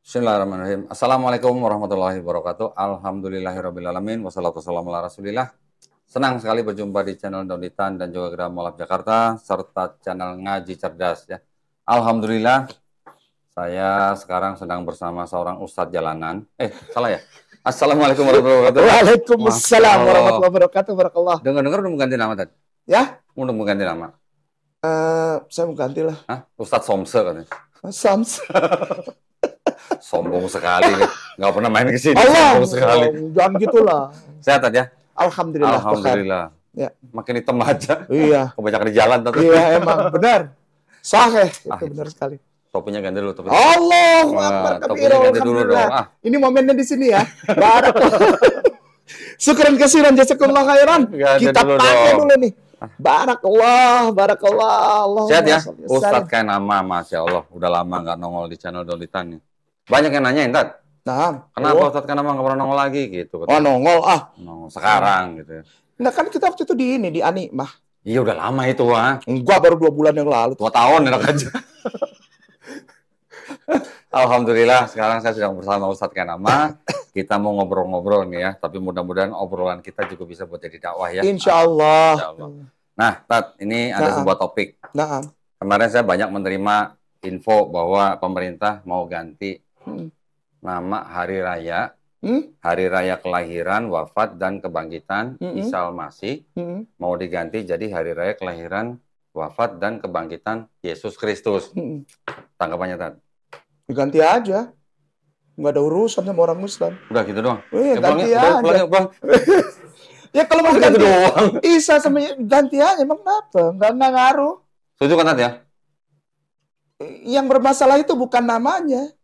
Bismillahirrahmanirrahim. Assalamualaikum warahmatullahi wabarakatuh. Alhamdulillahirrabbilalamin. Wassalatu wassalamu ala rasulillah. Senang sekali berjumpa di channel Daunitan dan juga Geram Molab Jakarta, serta channel Ngaji Cerdas. Ya. Alhamdulillah, saya sekarang sedang bersama seorang ustadz jalanan. Salah ya? Assalamualaikum warahmatullahi wabarakatuh. Waalaikumsalam warahmatullahi wabarakatuh. Barakallah. Dengar-dengar udah mau ganti nama tadi? Ya? Udah mau ganti nama? Saya mau ganti lah. Hah? Ustadz Somse katanya. Sams. Sombong sekali nih. Nggak pernah main ke sini. Allah, Sombong sekali. jangan gitulah. Sehat ya? Alhamdulillah. Alhamdulillah. Ya. Makin hitam aja. Iya. Kebanyakan di jalan tadi. Iya, emang benar. Sahih, itu benar sekali. Topinya ganti dulu. Allahu Akbar. Topinya ganti dulu dong. Ini momennya di sini ya. Barakallah. Syukran kasiran jazakallah khairan. Kita pakai dulu nih. Barakallah, barakallah. Allah. Sehat ya? Ustadz kayak nama, Masya Allah. Udah lama nggak nongol di channel Daunitan nih. Banyak yang nanyain, Tat. Nah, kenapa Ustadz Kanama nggak pernah nongol lagi gitu? Oh, nongol Nongol sekarang gitu. Nah, kan kita waktu itu di Anikmah. Iya udah lama itu, Enggak, baru 2 bulan yang lalu. 2 tahun enak aja. Alhamdulillah, sekarang saya sedang bersama Ustadz Kanama. Kita mau ngobrol-ngobrol nih ya, tapi mudah-mudahan obrolan kita juga bisa buat jadi dakwah ya. Insya Allah. Nah, Tat, ini ada sebuah topik. Kemarin saya banyak menerima info bahwa pemerintah mau ganti nama hari raya kelahiran, wafat, dan kebangkitan Isa Al-Masih mau diganti jadi hari raya kelahiran, wafat, dan kebangkitan Yesus Kristus. Tanggapannya, Tat? Diganti aja. Nggak ada urusan sama orang Muslim. Udah gitu doang? Ganti aja. Ya kalau mau ganti doang. Isa sama ganti aja, emang kenapa? Nggak ngaruh. Setuju kan, Tat, ya? Yang bermasalah itu bukan namanya.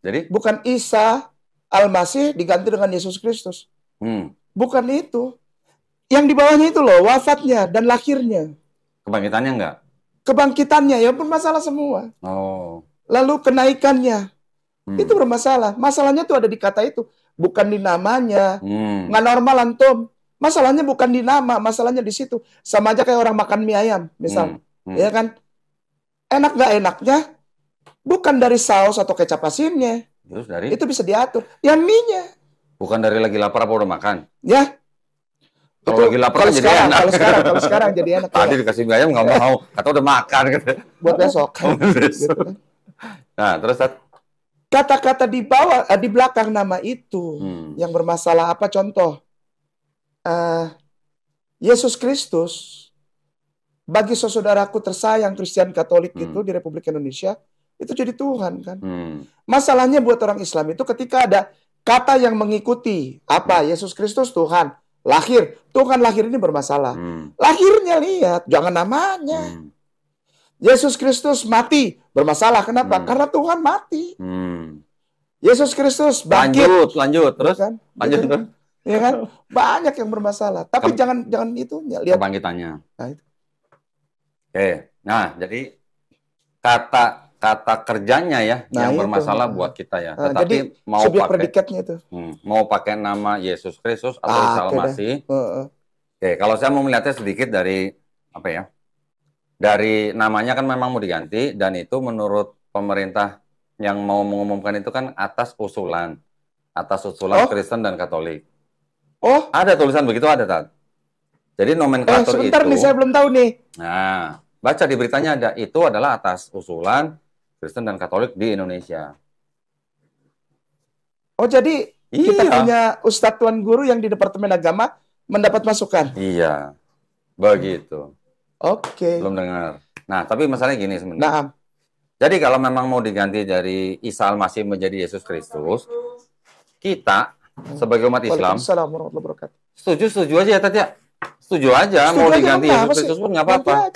Jadi? Bukan Isa Al-Masih diganti dengan Yesus Kristus. Bukan itu. Yang di bawahnya itu loh, wafatnya dan lahirnya. Kebangkitannya enggak? Kebangkitannya ya bermasalah semua. Oh. Lalu kenaikannya. Itu bermasalah. Masalahnya tuh ada di kata itu. Bukan di namanya. Nggak normal, antum. Masalahnya bukan di nama, masalahnya di situ. Sama aja kayak orang makan mie ayam, misal. Ya kan? Enak nggak enaknya, bukan dari saus atau kecap asinnya. Terus dari? Itu bisa diatur. Yang mie-nya. Bukan dari lagi lapar apa udah makan? Ya. Kalau lagi lapar kan jadi enak. Kalau sekarang jadi enak. Tadi dikasih mie ayam nggak mau. Kata udah makan. Buat besok. Gitu kan. Nah, terus kata-kata di bawah, di belakang nama itu yang bermasalah apa? Contoh, Yesus Kristus bagi saudaraku tersayang Kristen Katolik itu di Republik Indonesia itu jadi Tuhan kan. Masalahnya buat orang Islam itu ketika ada kata yang mengikuti apa Yesus Kristus Tuhan, lahir Tuhan lahir ini bermasalah. Lahirnya lihat, jangan namanya. Yesus Kristus mati bermasalah. Kenapa? Karena Tuhan mati. Yesus Kristus bangkit. Lanjut terus kan? Lanjut gitu. terus. Ya kan? Banyak yang bermasalah. Tapi jangan itunya lihat kebangkitannya. Nah, itu. Oke. Nah, jadi kata kerjanya ya yang bermasalah buat kita ya. Tetapi jadi, mau subjek pakai predikatnya itu. Mau pakai nama Yesus Kristus atau Isa Al-Masih. Oke, kalau saya mau melihatnya sedikit dari apa ya? Dari namanya kan memang mau diganti dan itu menurut pemerintah yang mau mengumumkan itu kan atas usulan Kristen dan Katolik. Oh, ada tulisan begitu, ada, Tat. Jadi nomenklatur sebentar itu. nih, saya belum tahu nih. Nah, baca di beritanya ada itu adalah atas usulan Kristen dan Katolik di Indonesia. Oh, jadi kita punya Ustadz Tuan Guru yang di Departemen Agama mendapat masukan. Iya, begitu. Oke. Belum dengar. Nah, tapi masalahnya gini sebenarnya. Nah. Jadi kalau memang mau diganti dari Isa Al-Masih menjadi Yesus Kristus, kita sebagai umat Islam setuju aja ya, Tat, ya. Setuju aja mau diganti Yesus Kristus pun nggak apa-apa.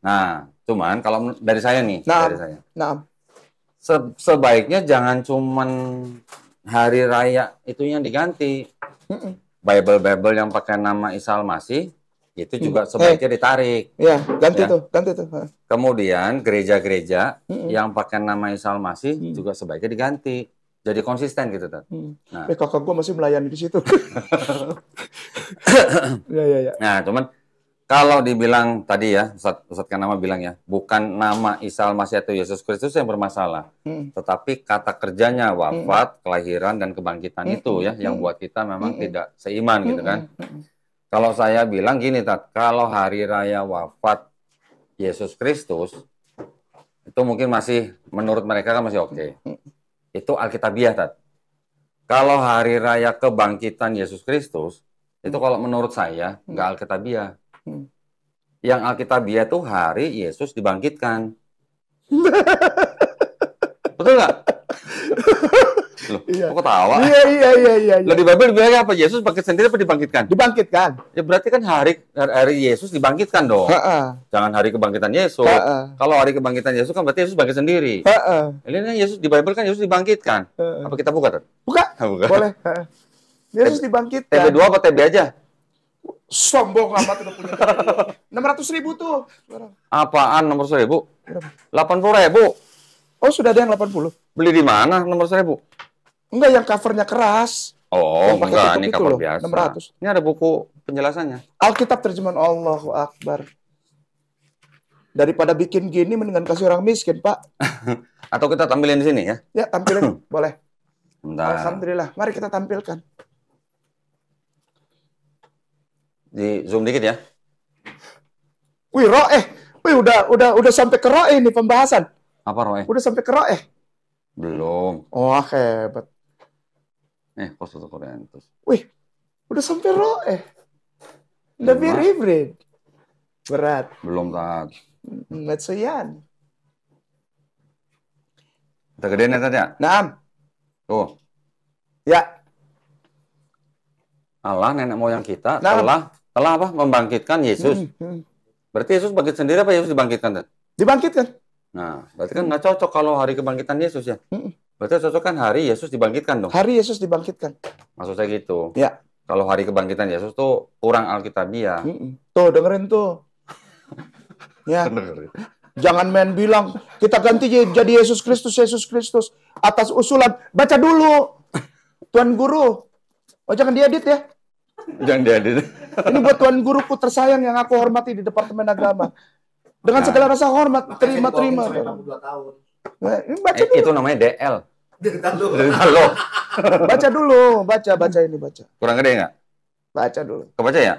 Nah, cuman kalau dari saya nih, dari saya. Sebaiknya jangan cuman hari raya itu yang diganti. Bible yang pakai nama Isa Al-Masih itu juga sebaiknya ditarik. Ya, ganti tuh. Kemudian gereja-gereja yang pakai nama Isa Al-Masih juga sebaiknya diganti. Jadi konsisten gitu, Tat. Nah. Kakak gue masih melayani di situ. Ya. Nah, cuman Kalau dibilang tadi ya, Ustadz Kanama bilang ya, bukan nama Isa Al-Masih atau Yesus Kristus yang bermasalah, tetapi kata kerjanya wafat, kelahiran, dan kebangkitan itu ya, yang buat kita memang tidak seiman gitu kan. Kalau saya bilang gini, Tat, kalau hari raya wafat Yesus Kristus, itu mungkin masih, menurut mereka kan masih oke. Itu Alkitabiah, Tat. Kalau hari raya kebangkitan Yesus Kristus, itu kalau menurut saya, nggak Alkitabiah. Yang Alkitabiah itu hari Yesus dibangkitkan. Betul nggak? Loh, Iya. kok ketawa? Iya. Loh, di Bible bilang apa? Yesus bangkit sendiri apa dibangkitkan? Dibangkitkan. Ya berarti kan hari Yesus dibangkitkan dong. Jangan hari kebangkitan Yesus. Kalau hari kebangkitan Yesus kan berarti Yesus bangkit sendiri. Ini kan Yesus di Bible kan Yesus dibangkitkan. Apa kita buka? Buka. Boleh. Yesus dibangkitkan. TB2 apa TB aja? Sombong amat udah punya TB2. 600.000 tuh. Apaan nomor 1.000? 80.000. Oh, sudah ada yang 80. Beli di mana nomor 1.000? Enggak, yang covernya keras. Oh, enggak, ini cover loh, biasa. 600. Ini ada buku penjelasannya. Alkitab terjemahan Allahu Akbar. Daripada bikin gini, mendingan kasih orang miskin, Pak. Atau kita tampilin di sini ya? Ya, tampilin. Boleh. Bentar. Alhamdulillah. Mari kita tampilkan. Di zoom dikit ya. Wih, Wih, udah sampai ke roeh nih pembahasan. Apa roeh? Udah sampai ke roeh. Belum. Oh, hebat. Post Korintus. Wih, udah sampai roeh. Udah hybrid. Berat. Belum, Tat. Metsuyan. Udah gedein ya, Tat ya? Naam. Tuh. Ya. Allah nenek moyang kita telah apa? Membangkitkan Yesus. Berarti Yesus bangkit sendiri apa Yesus dibangkitkan, Tat? Dibangkitkan. Nah, berarti kan nggak cocok kalau hari kebangkitan Yesus ya. Berarti cocok kan hari Yesus dibangkitkan dong. Hari Yesus dibangkitkan. Maksud saya gitu. Ya. Kalau hari kebangkitan Yesus tuh kurang Alkitabiah. Tuh, dengerin tuh. Ya. Jangan main bilang, kita ganti jadi Yesus Kristus atas usulan. Baca dulu. Tuan Guru. Oh, jangan diedit ya. Jangan diedit. Ini buat Tuan Guruku tersayang yang aku hormati di Departemen Agama. Dengan segala rasa hormat, terima. Nah, baca dulu. Itu namanya DL. Halo. Baca dulu, baca ini. Kurang gede nggak? Baca dulu. Kebaca ya?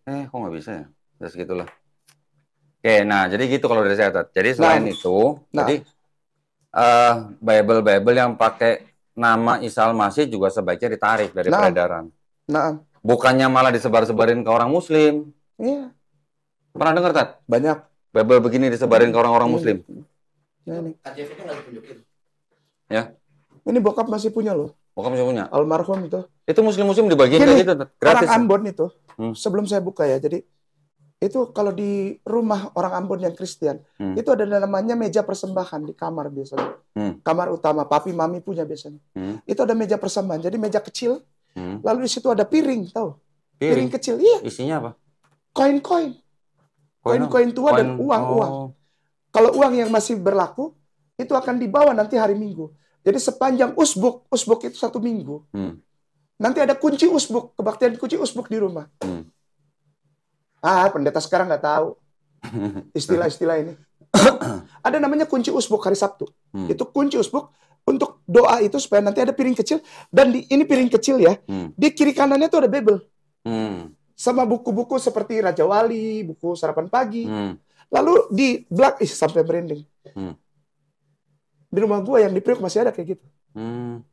Kok nggak bisa ya? Ya segitulah. Oke, nah jadi gitu kalau dari saya, Tat. Jadi selain itu, jadi Bible yang pakai nama Isa Al-Masih juga sebaiknya ditarik dari peredaran. Bukannya malah disebar-sebarin ke orang Muslim. Iya. Pernah dengar, Tat? Banyak. Bible begini disebarin ke orang-orang Muslim. Ya, nih. KJV-nya nggak ditunjukin. Ya. Ini bokap masih punya loh. Bokap masih punya. Almarhum itu. Itu Muslim dibagiin kayak gitu, gratis. Orang Ambon itu. Sebelum saya buka ya. Jadi itu kalau di rumah orang Ambon yang Kristen, itu ada namanya meja persembahan di kamar biasanya. Kamar utama, papi mami punya biasanya. Itu ada meja persembahan. Jadi meja kecil. Lalu di situ ada piring, tahu? Piring kecil. Iya. Isinya apa? Koin-koin. Koin-koin tua dan uang-uang. Kalau uang yang masih berlaku, itu akan dibawa nanti hari Minggu. Jadi sepanjang usbuk itu 1 minggu. Nanti ada kunci usbuk, kebaktian kunci usbuk di rumah. Pendeta sekarang nggak tahu istilah-istilah ini. Ada namanya kunci usbuk hari Sabtu. Itu kunci usbuk untuk doa itu supaya nanti ada piring kecil. Dan ini piring kecil ya. Di kiri kanannya tuh ada Bible. Sama buku-buku seperti Raja Wali, buku Sarapan Pagi. Lalu di belakang, sampai merinding. Di rumah gua yang di Priok masih ada kayak gitu.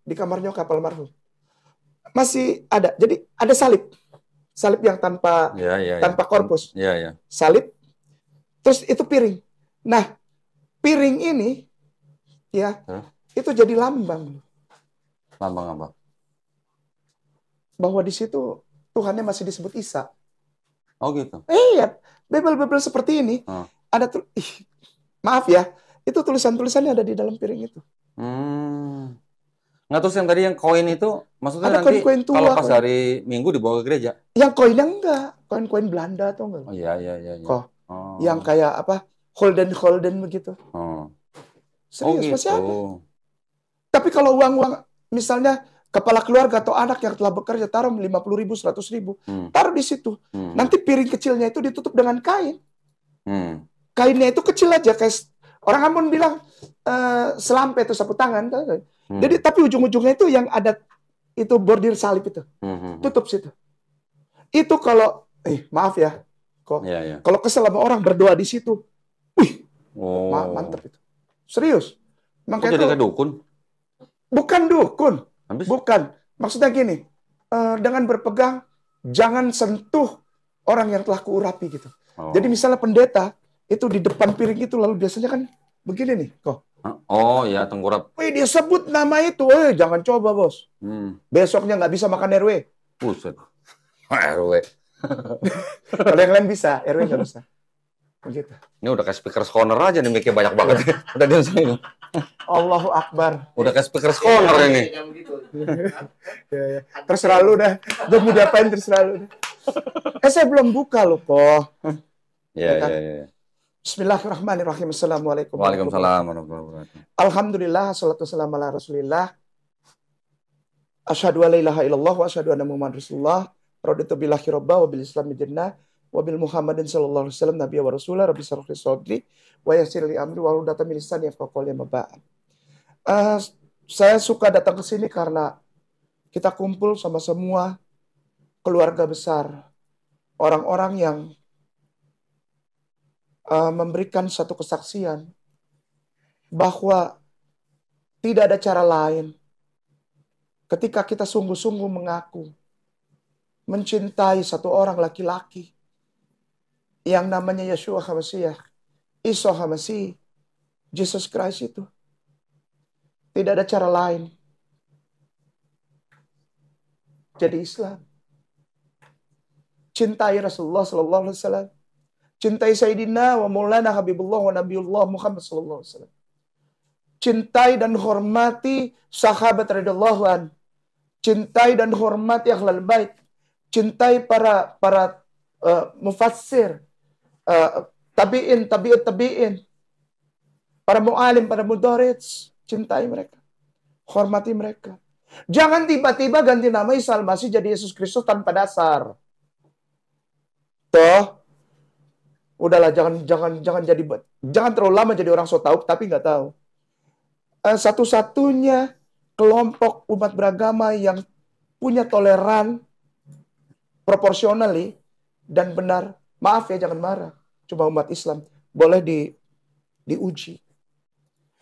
Di kamarnya kapal almarhum. Masih ada. Jadi ada salib. Salib yang tanpa korpus. Salib. Terus itu piring. Nah, piring ini ya, itu jadi lambang. Lambang apa? Bahwa di situ Tuhannya masih disebut Isa. Oh gitu. Iya, Bible seperti ini. Ada maaf ya, itu tulisan-tulisannya ada di dalam piring itu. Nggak, terus yang tadi yang koin itu, maksudnya ada nanti koin tua, kalau pas hari Minggu dibawa ke gereja? Yang koinnya enggak, koin-koin Belanda atau enggak? Oh iya. Yang kayak apa? Holden begitu. Serius, gitu. masih ada. Tapi kalau uang-uang, misalnya kepala keluarga atau anak yang telah bekerja, taruh 50.000, 100.000, taruh di situ. Nanti piring kecilnya itu ditutup dengan kain. Kainnya itu kecil aja, kayak orang Ambon bilang selampe itu sapu tangan. Jadi tapi ujung-ujungnya itu yang ada itu bordir salib itu, tutup situ. Itu kalau, maaf ya, kok kalau kesel sama orang berdoa di situ, mantap itu, serius. Makanya jadi dukun? Bukan dukun. Bukan. Maksudnya gini, dengan berpegang, jangan sentuh orang yang telah kuurapi gitu. Jadi misalnya pendeta, itu di depan piring itu, lalu biasanya kan begini nih, kok. Oh ya, tengkurap. Dia sebut nama itu, jangan coba bos. Besoknya nggak bisa makan RW. Buset. RW. Kalau yang lain bisa, RW nggak bisa. Begitu. Ini udah kayak speaker corner aja nih, mic-nya banyak banget. Udah di sini. Allahu Akbar. Udah kayak speaker corner ini. Terserah lu dah. Gue mau diapain terserah lu. Saya belum buka loh kok. Iya. Bismillahirrahmanirrahim. Assalamualaikum. Waalaikumsalam warahmatullahi wabarakatuh. Alhamdulillah, salatu wassalamu ala Rasulillah. Asyhadu an la ilaha illallah wa asyhadu anna Muhammadar Rasulullah. Raditu billahi robba wa bil Islami dinnah wa bil Muhammadin sallallahu alaihi wasallam nabiyya wa rasulah. Rabbi shrah li sadri wa yassir li amri wa hlul 'uqdatam min lisani yafqahu qawli. Saya suka datang ke sini karena kita kumpul sama semua keluarga besar, orang-orang yang memberikan satu kesaksian bahwa tidak ada cara lain ketika kita sungguh-sungguh mengaku mencintai satu orang laki-laki yang namanya Yeshua HaMashiach, Isa HaMasih, Jesus Christ itu. Tidak ada cara lain jadi Islam. Cintai Rasulullah sallallahu alaihi wasallam. Cintai Sayyidina wa Maulana Habibullah wa Nabiullah Muhammad sallallahu alaihi wasallam. Cintai dan hormati sahabat radhiyallahu an. Cintai dan hormati ahlul bait. Cintai para mufassir, tabi'in, para mu'alim, para mudarris. Cintai mereka. Hormati mereka. Jangan tiba-tiba ganti nama Isa Al-Masih jadi Yesus Kristus tanpa dasar. Toh, udahlah jangan terlalu lama jadi orang so tahu tapi nggak tahu. Satu-satunya kelompok umat beragama yang punya toleran proporsionally dan benar. Maaf ya, jangan marah. Cuma umat Islam boleh diuji.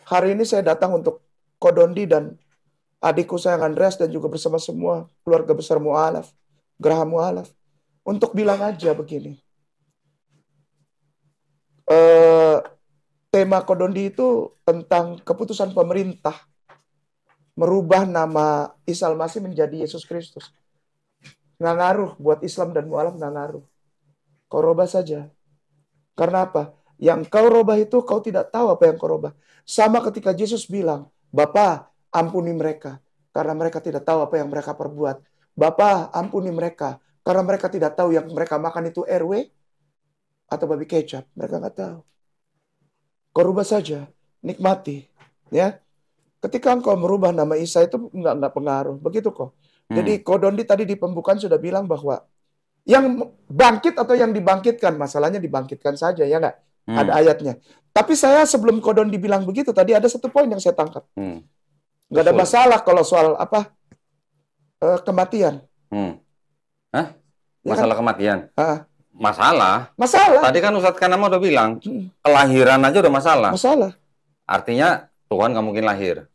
Hari ini saya datang untuk Kodondi dan adikku saya Andreas dan juga bersama semua keluarga besar Mu'alaf, Geraha Mu'alaf, untuk bilang aja begini. Tema Kodondi itu tentang keputusan pemerintah merubah nama Isa Al-Masih menjadi Yesus Kristus. Nggak ngaruh buat Islam dan Mu'alaf, nggak ngaruh. Kau robah saja. Karena apa? Yang kau robah itu kau tidak tahu apa yang kau robah. Sama ketika Yesus bilang, Bapa, ampuni mereka karena mereka tidak tahu apa yang mereka perbuat. Bapa, ampuni mereka karena mereka tidak tahu yang mereka makan itu RW atau babi kecap. Mereka nggak tahu. Kau rubah saja, nikmati, ya. Ketika engkau merubah nama Isa itu nggak pengaruh, begitu kok. Jadi Kodondi tadi di pembukaan sudah bilang bahwa yang bangkit atau yang dibangkitkan, masalahnya dibangkitkan saja, ya nggak? Ada ayatnya. Tapi saya sebelum Kodondi bilang begitu tadi ada satu poin yang saya tangkap. Nggak ada masalah kalau soal apa kematian. Hah? Masalah kematian? Masalah. Tadi kan Ustadz Kanama udah bilang, kelahiran aja udah masalah. Artinya Tuhan nggak mungkin lahir.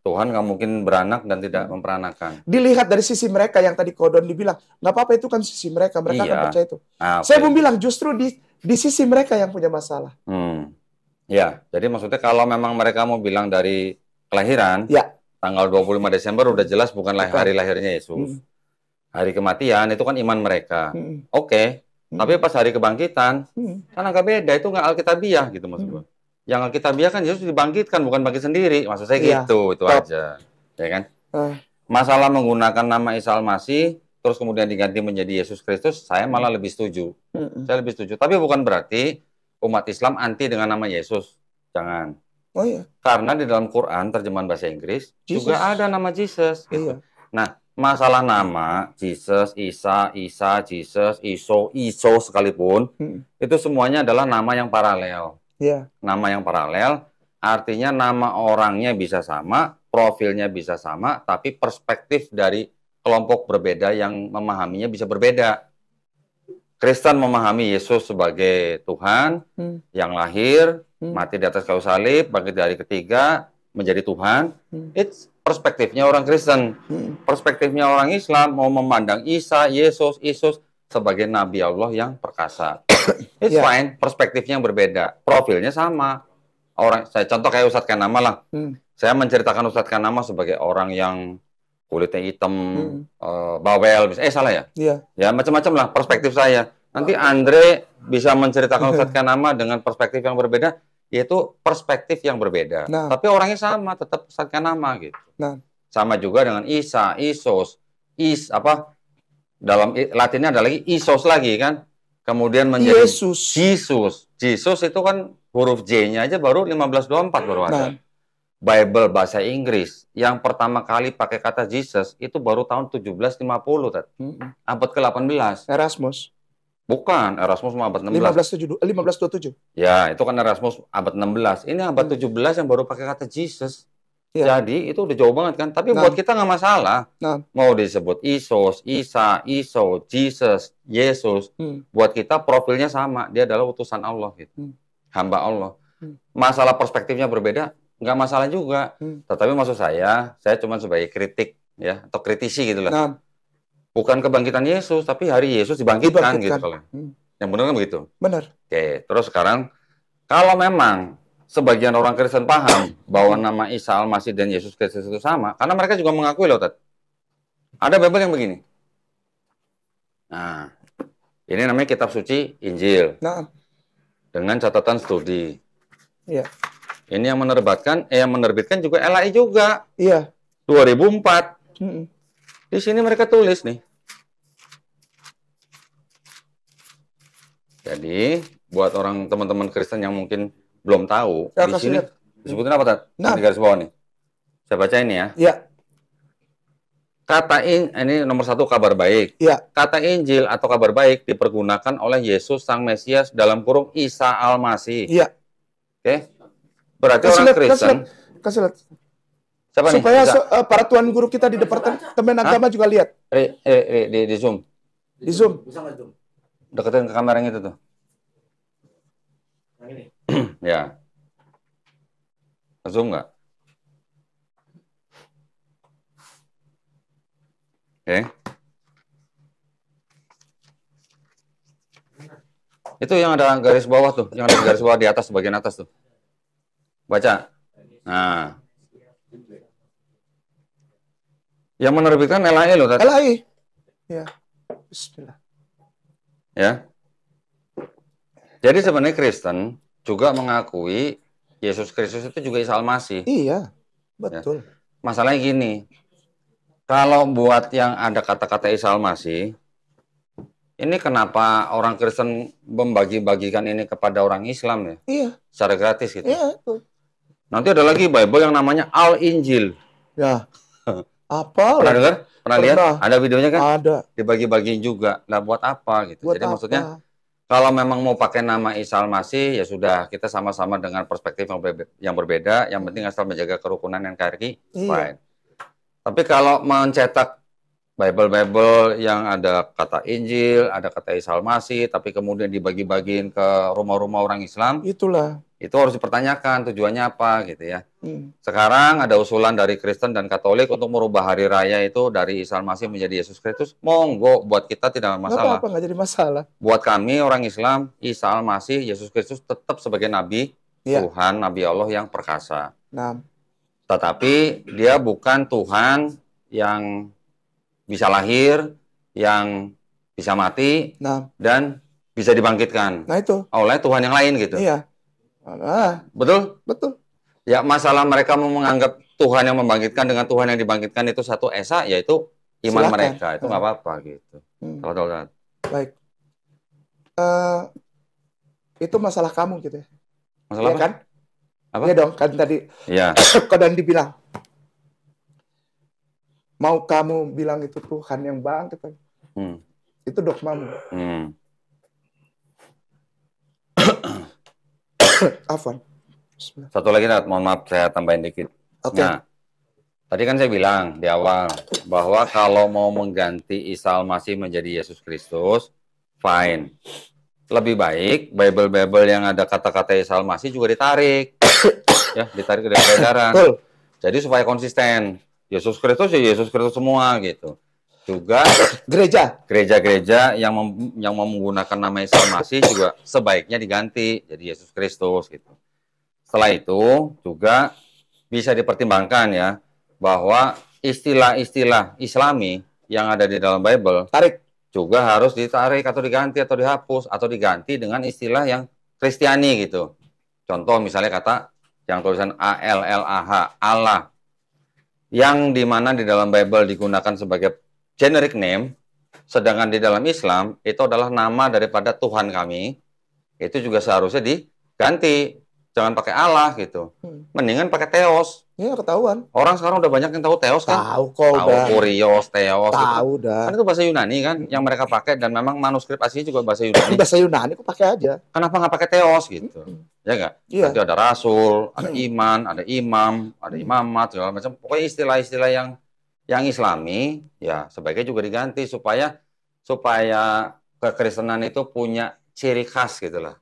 Tuhan nggak mungkin beranak dan tidak memperanakan. Dilihat dari sisi mereka yang tadi Kodon dibilang, nggak apa-apa itu kan sisi mereka. Mereka akan percaya itu. Saya mau bilang justru di sisi mereka yang punya masalah. Ya, jadi maksudnya kalau memang mereka mau bilang dari kelahiran, tanggal 25 Desember udah jelas bukanlah hari lahirnya Yesus. Hari kematian itu kan iman mereka. Oke. Tapi pas hari kebangkitan, kan agak beda. Itu nggak alkitabiah gitu maksud gue. Yang alkitabiah kan Yesus dibangkitkan, bukan bangkit sendiri. Maksud saya gitu, itu aja. Ya kan? Masalah menggunakan nama Isa Al-Masih, terus kemudian diganti menjadi Yesus Kristus, saya malah lebih setuju. Saya lebih setuju. Tapi bukan berarti umat Islam anti dengan nama Yesus. Jangan. Oh iya. Karena di dalam Quran, terjemahan bahasa Inggris, juga ada nama Jesus. Gitu. Nah, masalah nama, Jesus, Isa, Jesus, Iso sekalipun, itu semuanya adalah nama yang paralel. Yeah. Nama yang paralel, artinya nama orangnya bisa sama, profilnya bisa sama, tapi perspektif dari kelompok berbeda yang memahaminya bisa berbeda. Kristen memahami Yesus sebagai Tuhan yang lahir, mati di atas kayu salib, bangkit dari ketiga, menjadi Tuhan. It's perspektifnya orang Kristen. Perspektifnya orang Islam mau memandang Isa, Yesus sebagai Nabi Allah yang perkasa. It's fine, perspektifnya yang berbeda, profilnya sama. Saya contoh kayak Ustadz Kanama lah. Saya menceritakan Ustadz Kanama sebagai orang yang kulitnya hitam, bawel, salah ya? Iya. Ya macam-macam lah perspektif saya. Nanti Andre bisa menceritakan Ustadz Kanama dengan perspektif yang berbeda, yaitu perspektif yang berbeda. Nah. Tapi orangnya sama, tetap Ustadz Kanama gitu. Nah. Sama juga dengan Isa, Isos, dalam Latinnya ada lagi Isos lagi kan? Kemudian menjadi Jesus itu kan huruf J-nya aja baru 1524 baru ada. Nah. Bible bahasa Inggris yang pertama kali pakai kata Jesus itu baru tahun 1750, abad ke-18. Erasmus. Bukan, Erasmus abad 16. 1527. Ya, itu kan Erasmus abad 16. Ini abad 17 yang baru pakai kata Jesus. Ya. Jadi itu udah jauh banget kan. Tapi buat kita nggak masalah. Mau disebut Isos, Isa, Jesus, Yesus. Buat kita profilnya sama. Dia adalah utusan Allah gitu. Hamba Allah. Masalah perspektifnya berbeda, nggak masalah juga. Tetapi maksud saya cuma sebagai kritik ya atau kritisi gitu lah. Bukan kebangkitan Yesus, tapi hari Yesus dibangkitkan. Gitu kalau. Yang benar kan begitu? Benar. Oke, terus sekarang kalau memang sebagian orang Kristen paham bahwa nama Isa Al-Masih dan Yesus Kristus itu sama, karena mereka juga mengakui loh, Tat. Ada Bible yang begini. Nah, ini namanya kitab suci Injil. Nah. Dengan catatan studi. Iya. Ini yang menerbitkan juga LAI juga. Iya. 2004. Di sini mereka tulis nih. Jadi, buat orang teman-teman Kristen yang mungkin belum tahu, di sini disebutin apa, Tat? Di garis bawah nih. Saya baca ini ya. Iya. Ini nomor 1 kabar baik. Iya. Kata Injil atau kabar baik dipergunakan oleh Yesus Sang Mesias dalam kurung Isa Al-Masih. Iya. Oke. Berarti orang Kristen. Kasih lihat. Siapa supaya nih? Para tuan guru kita di Departemen Agama juga lihat. Di Zoom. Di Zoom. Bisa nggak Zoom? Deketin ke kamera yang itu tuh. Yang ini? Ya. Zoom nggak? Oke. Itu yang ada garis bawah tuh, yang ada garis bawah di atas, bagian atas tuh. Baca. Nah. Yang menerbitkan LAI loh, Tat. LAI. Ya. Bismillah. Ya. Jadi sebenarnya Kristen juga mengakui Yesus Kristus itu juga Isa Al-Masih. Iya, betul. Ya. Masalahnya gini, kalau buat yang ada kata-kata Isa Al-Masih, ini kenapa orang Kristen membagi-bagikan ini kepada orang Islam ya? Iya. Secara gratis gitu. Iya, betul. Nanti ada lagi Bible yang namanya Al-Injil. Ya. Apa? Pernah dengar? Pernah lihat? Ada videonya kan? Ada. Dibagi-bagiin juga. Lah buat apa gitu? Buat Jadi apa? maksudnya kalau memang mau pakai nama Isa Al-Masih, ya sudah, kita sama-sama dengan perspektif yang berbeda, yang penting asal menjaga kerukunan NKRI, fine. Tapi kalau mencetak Bible yang ada kata Injil, ada kata Isa Al-Masih, tapi kemudian dibagi-bagiin ke rumah-rumah orang Islam, itu harus dipertanyakan tujuannya apa gitu ya. Sekarang ada usulan dari Kristen dan Katolik untuk merubah hari raya itu dari Isa Al-Masih menjadi Yesus Kristus. Monggo, buat kita tidak masalah. Nggak jadi masalah. Buat kami orang Islam, Isa Al-Masih, Yesus Kristus tetap sebagai Nabi Tuhan, Nabi Allah yang perkasa. Tetapi dia bukan Tuhan yang bisa lahir, yang bisa mati, dan bisa dibangkitkan. Nah itu. Oleh Tuhan yang lain gitu. Iya. Betul? Betul. Ya, masalah mereka mau menganggap Tuhan yang membangkitkan dengan Tuhan yang dibangkitkan itu satu esa, yaitu iman mereka. Itu nggak apa-apa gitu. Kalau baik. Itu masalah kamu gitu ya. Masalah ya kan? Apa? Iya dong, kan tadi ya. Kodan dibilang mau kamu bilang itu Tuhan yang bangkit. Itu dogmamu. Afwan. Satu lagi, mohon maaf saya tambahin dikit. Okay. Nah, tadi kan saya bilang di awal bahwa kalau mau mengganti Isa Al-Masih menjadi Yesus Kristus, fine. Lebih baik Bible yang ada kata-kata Isa Al-Masih juga ditarik. Ya, ditarik dari peredaran. Jadi supaya konsisten. Yesus Kristus ya Yesus Kristus semua gitu. Juga gereja-gereja yang menggunakan nama Isa Al-Masih juga sebaiknya diganti jadi Yesus Kristus gitu. Setelah itu juga bisa dipertimbangkan ya bahwa istilah-istilah Islami yang ada di dalam Bible juga harus ditarik atau diganti atau dihapus atau diganti dengan istilah yang Kristiani gitu. Contoh misalnya kata yang tulisan ALLAH, Allah, yang dimana di dalam Bible digunakan sebagai generic name, sedangkan di dalam Islam itu adalah nama daripada Tuhan kami, itu juga seharusnya diganti. Jangan pakai Allah gitu. Mendingan pakai Theos. Iya, ketahuan. Orang sekarang udah banyak yang tahu Theos kan? Tahu kok udah. Kurios, Theos. Tahu gitu. dah. Kan itu bahasa Yunani kan yang mereka pakai dan memang manuskrip aslinya juga bahasa Yunani. Bahasa Yunani kok pakai aja. Kenapa nggak pakai Theos gitu? Ya nggak? Iya. Nanti ada rasul, ada iman, ada imam, ada imamat, segala macam. Pokoknya istilah-istilah yang Islami ya sebaiknya juga diganti supaya kekristenan itu punya ciri khas gitu lah.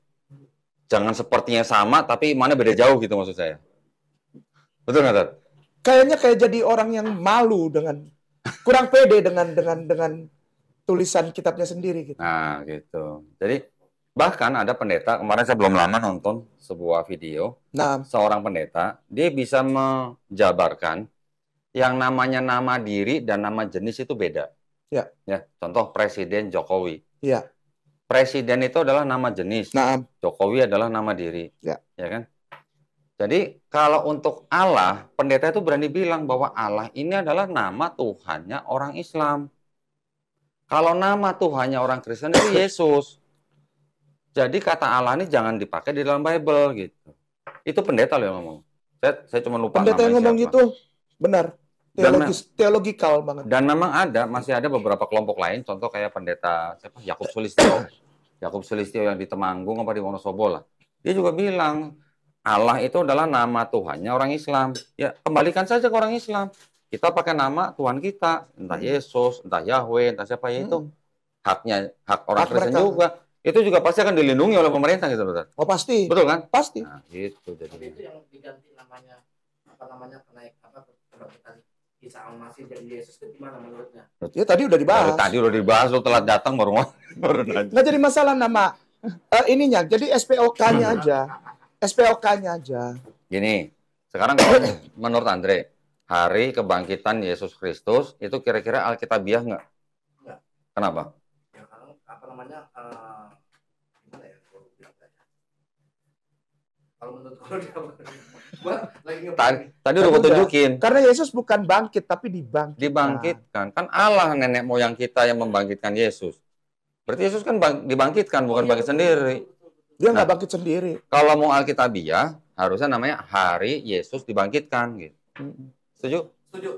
Jangan sepertinya sama, tapi imannya beda jauh gitu maksud saya. Betul nggak, Tat? Kayaknya kayak jadi orang yang malu kurang pede dengan tulisan kitabnya sendiri gitu. Nah, gitu. Jadi bahkan ada pendeta, kemarin saya belum lama nonton sebuah video, seorang pendeta, dia bisa menjabarkan yang namanya nama diri dan nama jenis itu beda. Ya. Ya, contoh Presiden Jokowi. Iya. Presiden itu adalah nama jenis. Jokowi adalah nama diri. Ya kan? Jadi kalau untuk Allah, pendeta itu berani bilang bahwa Allah ini adalah nama Tuhannya orang Islam. Kalau nama Tuhannya orang Kristen itu Yesus. Jadi kata Allah ini jangan dipakai di dalam Bible gitu. Itu pendeta loh yang ngomong. Saya cuma lupa. Pendeta yang ngomong gitu benar. Teologikal banget. Dan memang masih ada beberapa kelompok lain, contoh kayak pendeta Yakub Sulistyo yang di Temanggung apa di Wonosobo lah. Dia juga bilang Allah itu adalah nama Tuhannya orang Islam. Ya kembalikan saja ke orang Islam. Kita pakai nama Tuhan kita, entah Yesus, entah Yahweh, entah siapa itu. Hak orang Kristen juga. Itu juga pasti akan dilindungi oleh pemerintah gitu, betul? Oh pasti. Betul kan? Pasti. Nah, gitu jadi. Itu yang diganti namanya kebangkitan Isa Al-Masih jadi Yesus itu gimana menurutnya? Ya tadi udah dibahas. Tadi udah dibahas, lo telat datang baru nanya. Nggak jadi masalah nama ininya, jadi SPOK-nya aja. SPOK-nya aja. Gini, sekarang kalau menurut Andre, hari kebangkitan Yesus Kristus itu kira-kira alkitabiah nggak? Nggak. Kenapa? Ya karena gimana ya? Kalau menurut Tadi udah gue tunjukin. Karena Yesus bukan bangkit, tapi dibangkitkan. Kan Allah nenek moyang kita yang membangkitkan Yesus. Berarti Yesus kan dibangkitkan, bukan bangkit sendiri. Dia nggak bangkit sendiri. Kalau mau alkitabiah, harusnya namanya hari Yesus dibangkitkan. Gitu. Setuju? Setuju.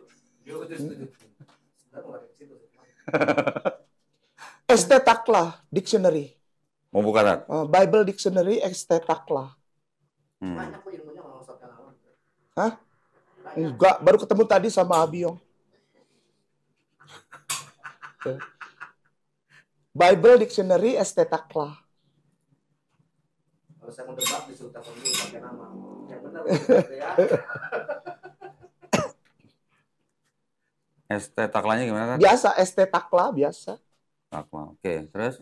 Estetaklah Dictionary. Mau buka kan? Bible Dictionary Estetaklah. Banyak kok ilmunya kalau Ustaz Kanawan. Hah? Enggak, baru ketemu tadi sama Abiong. Bible Dictionary Estetaklah. Kalau saya mau debat disuruh telepon dulu pakai nama. Yang benar ya. Estetaklahnya gimana kan? Biasa, Estetaklah biasa. Oke, terus?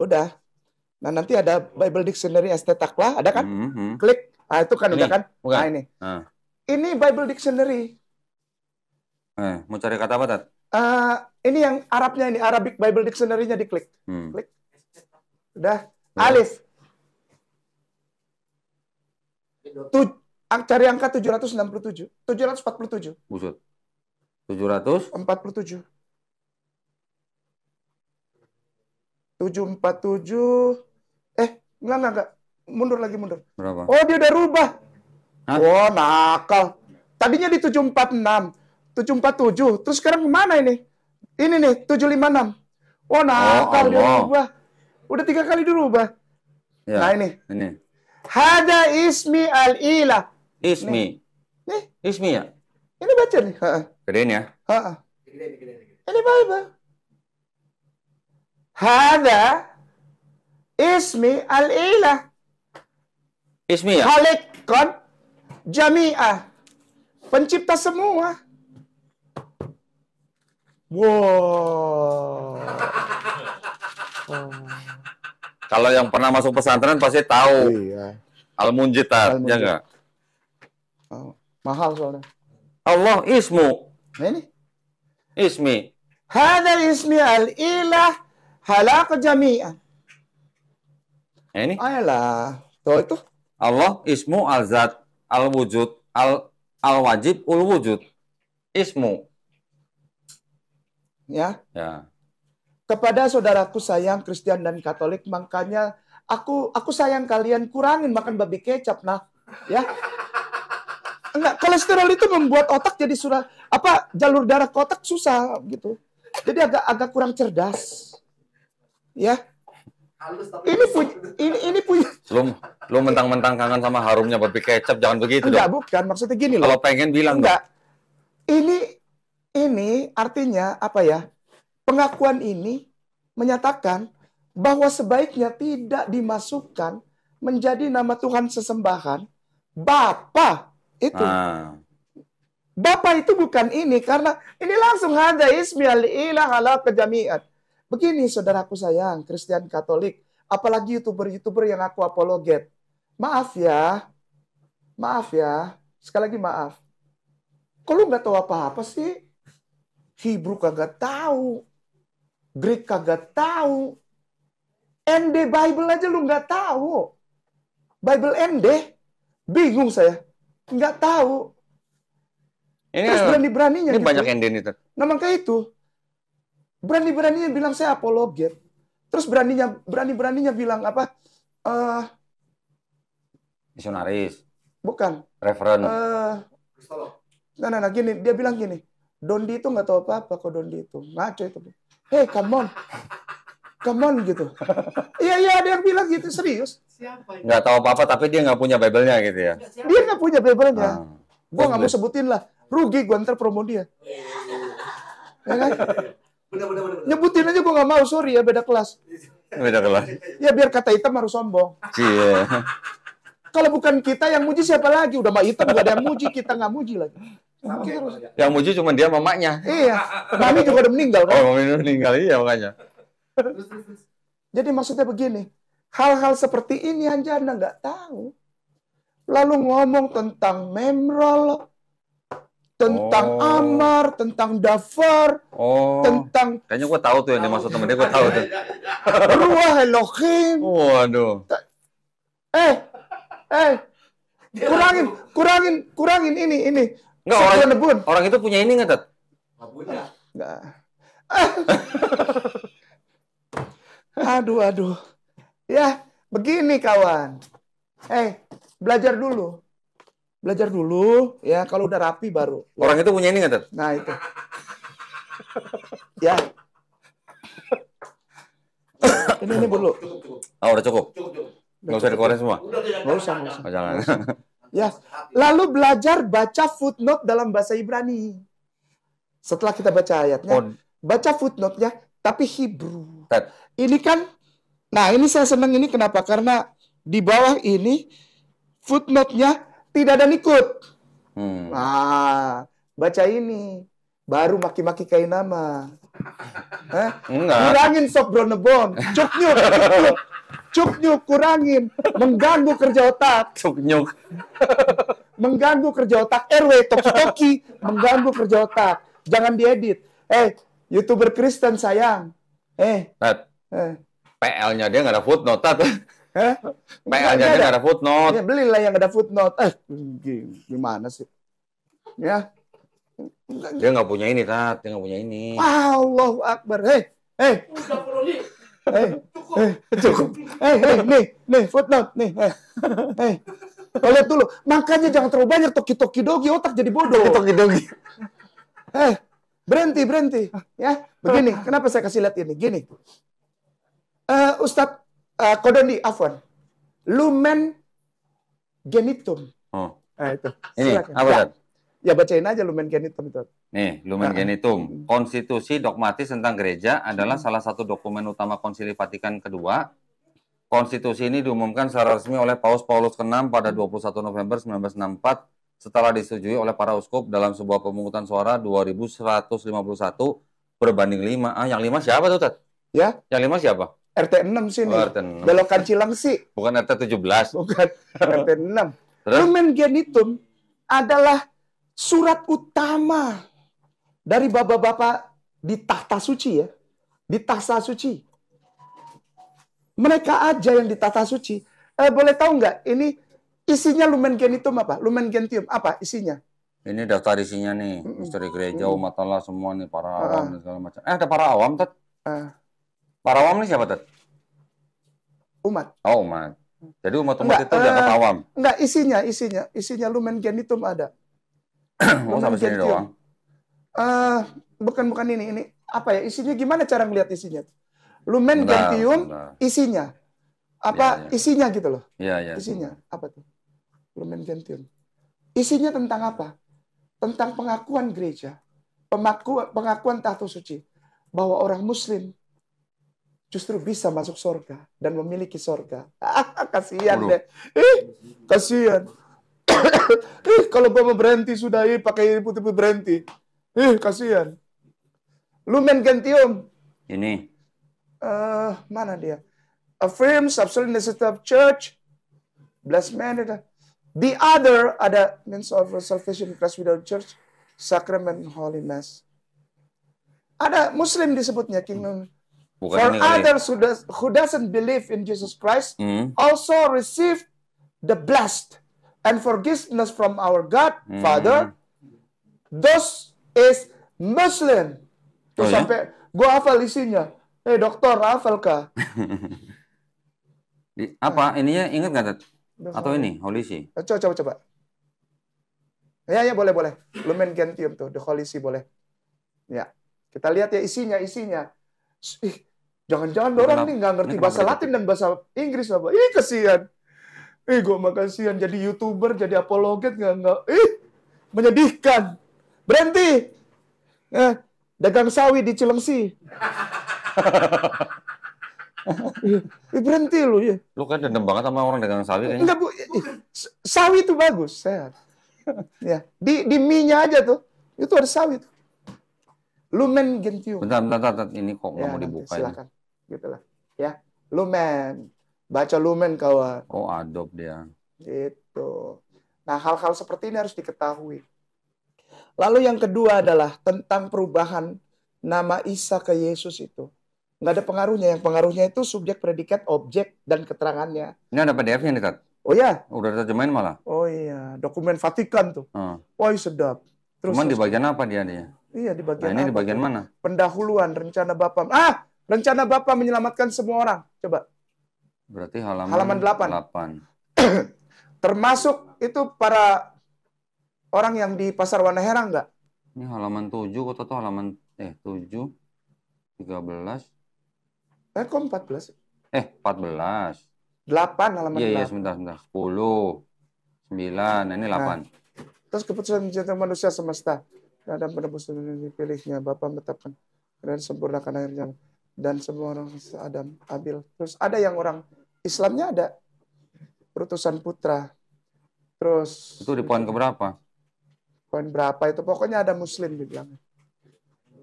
Udah. Nah, nanti ada Bible Dictionary Estetaklah, ada kan? Klik. Ah, itu kan ini, udah kan? bukan? Nah, ini. Ini Bible Dictionary. Mau cari kata apa, Tat? Ini yang Arabnya ini, Arabic Bible Dictionary-nya diklik. Klik. Udah. Alif. Cari angka 767. 747. Buset. 747. 747. Enggak. Mundur lagi. Berapa? Oh, dia udah rubah. Hah? Oh, nakal. Tadinya di 746. 747. Terus sekarang kemana ini? Ini nih, 756. Oh, nakal dia berubah. Udah 3 kali dirubah. Ya, nah, ini. Hada ismi al-ilah. Ismi. Nih. Ismi ya? Ini baca nih. Gedein ya? Ini Bible. Hada ismi al-ilah. Ismi ya? Khaliqan jami'ah. Pencipta semua. Wow. Kalau yang pernah masuk pesantren pasti tahu. Iya. Al-Munjid, ya enggak? Oh, mahal soalnya. Allah ismu. Nah, ini. Ismi. Hada ismi al-ilah halaq jami'an. Ini? Ayolah. Tuh itu. Allah ismu al-zat al-wujud al-wajib ul-wujud. Ismu. Ya. Ya. Kepada saudaraku sayang Kristen dan Katolik, makanya aku sayang kalian kurangin makan babi kecap, nah, ya. Enggak, kolesterol itu membuat otak jadi jalur darah ke otak susah gitu. Jadi agak kurang cerdas. Ya. Ini punya. Lu mentang-mentang kangen sama harumnya babi kecap, jangan begitu enggak, dong. Bukan, maksudnya gini loh. Kalau pengen bilang enggak. Ini artinya apa ya? Pengakuan ini menyatakan bahwa sebaiknya tidak dimasukkan menjadi nama Tuhan sesembahan Bapa itu. Bapa itu bukan ini, karena ini langsung hada ismi al-ilah ala kejamiat. Begini saudaraku sayang, Kristen Katolik, apalagi YouTuber yang aku apologet. Maaf ya, sekali lagi maaf. Kok lu nggak tahu apa-apa sih? Hebrew kagak tahu. Greek kagak tahu. ND Bible aja lu nggak tahu. Bible ND. Bingung saya. Nggak tahu. Terus berani-beraninya ini gitu. Banyak ND itu. Nah makanya itu. Berani-beraninya bilang saya apologet. Terus berani-beraninya bilang apa? Misionaris. Bukan. Referen. Nah, gini. Dia bilang gini. Dondi itu nggak tahu apa-apa kok Dondi itu. Ngaco itu. Hey, come on gitu. Iya, ada yang bilang gitu, serius. Nggak tahu apa-apa, tapi dia nggak punya Bible-nya gitu ya. Dia nggak punya Bible-nya. Gue nggak mau sebutin lah. Rugi gue ntar promo dia. Ya kan? Nyebutin aja gue nggak mau, sorry ya, beda kelas. Beda kelas. Ya biar kata hitam harus sombong. Iya. Kalau bukan kita yang muji siapa lagi? Udah mah hitam nggak ada yang muji, kita nggak muji lagi. Yang muji cuma dia mamanya. Iya. Mami juga udah meninggal kan? Oh, mami udah meninggal, iya makanya. Jadi maksudnya begini, hal-hal seperti ini aja Anda nggak tahu. Lalu ngomong tentang memrol, tentang amar, tentang dafar, tentang... Kayaknya gue tahu tuh yang dimaksud temen dia, gue tahu tuh. Ruah Elohim. Waduh. Kurangin ini. Enggak, orang itu punya ini nggak, Tat? Nggak punya. Nggak. Aduh. Ya, begini kawan. Belajar dulu. Ya, kalau udah rapi baru. Ya. Orang itu punya ini nggak, Tat? Nah, itu. Ya. Ini dulu. Oh, udah cukup. Nggak usah dikeluarin semua? Nggak usah. Oh, jangan. Ya, lalu belajar baca footnote dalam bahasa Ibrani. Setelah kita baca ayatnya, baca footnote-nya, tapi Hebrew. Ini kan, nah ini saya senang ini kenapa? Karena di bawah ini footnote-nya tidak ada nikut. Nah, baca ini, baru maki-maki kain nama. Kurangin sok bronebon, cuknyuk, kurangin, mengganggu kerja otak. Cuknyuk. Mengganggu kerja otak. RW, toki-toki, mengganggu kerja otak. Jangan diedit. YouTuber Kristen sayang. PL-nya dia nggak ada footnote, Tat. PL-nya dia nggak ada footnote. Ya, belilah yang ada footnote. Gimana sih? Ya. Dia nggak punya ini, Tat. Dia nggak punya ini. Allahu Akbar. Cukup. Nih, footnote. Nih. Lihat dulu. Makanya jangan terlalu banyak toki-toki dogi, otak jadi bodoh. Toki-toki. Berhenti. Ya, begini. Kenapa saya kasih lihat ini? Gini. Ustadz Kodondi, afwan. Lumen genitum. Oh. Nah, itu. Ini silakan. apa, Tad? Ya, bacain aja lumen genitum itu. Nih, Lumen Gentium. Konstitusi dogmatis tentang gereja adalah salah satu dokumen utama Konsili Vatikan kedua. Konstitusi ini diumumkan secara resmi oleh Paus Paulus ke-6 pada 21 November 1964 setelah disetujui oleh para uskup dalam sebuah pemungutan suara 2151 berbanding 5. Yang 5 siapa tuh, Tad? Ya. Yang 5 siapa? RT 6 sini. RT 6. Belokan Cilengsi. Bukan RT 17. Bukan. RT 6. Terus? Lumen genitum adalah surat utama dari bapak-bapak di tahta suci ya. Di tahta suci. Mereka aja yang di tahta suci. Boleh tahu nggak ini isinya Lumen Gentium apa? Lumen Gentium apa isinya? Ini daftar isinya nih. Misteri gereja, umat Allah semua nih. Para awam dan segala macam. Ada para awam, Tad? Para awam ini siapa, Tad? Umat. Oh, umat. Jadi umat-umat itu dianggap awam? Enggak, isinya Lumen Gentium ada. Oh, sampai sini doang. Bukan ini apa ya isinya, gimana cara ngelihat isinya? Lumen Gentium isinya apa? Ya. Isinya gitu loh. Iya. Isinya apa tuh? Lumen Gentium. Isinya tentang apa? Tentang pengakuan gereja, pengakuan tahta suci bahwa orang Muslim justru bisa masuk surga dan memiliki surga. Kasihan deh. Kasihan. Kalau gua mau berhenti sudah pakai putih-putih berhenti. Kasihan. Lumen Gentium. Ini. Mana dia? Affirms absolute necessity of church. Blessed man. The other ada means of salvation in Christ without church, sacrament, holy mass. Ada Muslim disebutnya kingdom. Bukan for others who doesn't believe in Jesus Christ also receive the blessed and forgiveness from our God Father. Those is Muslim. Tuh sampai gua hafal isinya. Dokter, hafal kah? Apa ininya ingat nggak, Tad? Atau ini Holy See? Coba. Ya boleh. Lumen Gentium tuh, the Holy See boleh. Ya, kita lihat ya isinya. Jangan-jangan orang nih nggak ngerti bahasa Latin dan bahasa Inggris apa? Kasihan. Gue mah kasihan jadi YouTuber, jadi apologet nggak. Menyedihkan. Berhenti. Dagang sawi di Cilengsi. Berhenti lu ya. Lu kan dendam banget sama orang dagang sawi kayaknya. Enggak, Bu. Sawi itu bagus, sehat. Ya, di mie-nya aja tuh. Itu ada sawi tuh. Lumen Gentium. Bentar. Ini kok nggak mau dibuka ini. Silakan. Gitulah. Ya, Lumen. Baca Lumen kawan. Oh, adopt dia. Gitu. Nah, hal-hal seperti ini harus diketahui. Lalu yang kedua adalah tentang perubahan nama Isa ke Yesus itu. Nggak ada pengaruhnya. Yang pengaruhnya itu subjek, predikat, objek, dan keterangannya. Ini ada PDF-nya nih, Tad. Oh ya? Udah terjemahin malah. Oh iya. Dokumen Vatikan tuh. Wah, sedap. Cuman di bagian apa dia? Iya, di bagian ini di bagian mana? Pendahuluan, rencana Bapa. Rencana Bapa menyelamatkan semua orang. Coba. Berarti halaman 8. Termasuk itu para orang yang di Pasar Wana Herang nggak? Ini halaman 7, kok tahu halaman 7, 13. Kok 14? 14. 8 halaman 8. Iya, sebentar. 10, 9, ini 8. Terus keputusan menjadikan manusia semesta. Dan penebus yang dipilihnya. Bapa menetapkan dan sempurnakan akhirnya. Dan semua orang Adam, Abil. Terus ada yang orang Islamnya ada. Perutusan putra. Terus. Itu di poin keberapa? Poin berapa itu? Pokoknya ada Muslim dibilangnya.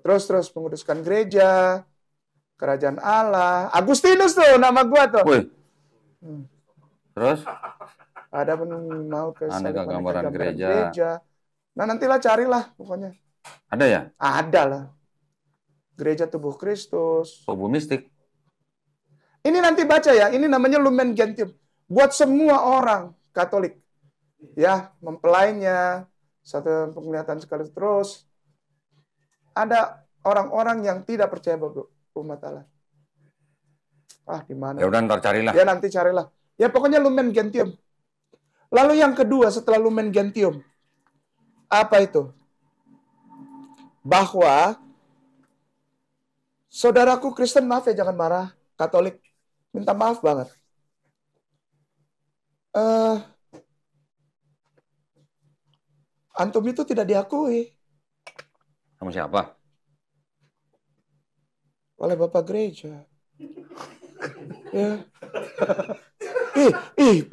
Terus menguduskan gereja. Kerajaan Allah. Agustinus tuh nama gua tuh. Terus? Ada mau ke aneka gambaran gereja. Nah, nantilah carilah pokoknya. Ada ya? Ada lah. Gereja tubuh Kristus. Tubuh mistik. Ini nanti baca ya. Ini namanya Lumen Gentium. Buat semua orang Katolik. Ya, mempelainya. Satu penglihatan sekali terus. Ada orang-orang yang tidak percaya bahwa umat Allah. Di mana? Ya udah, ntar carilah. Ya nanti carilah. Ya pokoknya Lumen Gentium. Lalu yang kedua setelah Lumen Gentium. Apa itu? bahwa saudaraku Kristen, maaf ya, jangan marah. Katolik, minta maaf banget. Antum itu tidak diakui. Sama siapa? Oleh Bapak Gereja. Ya.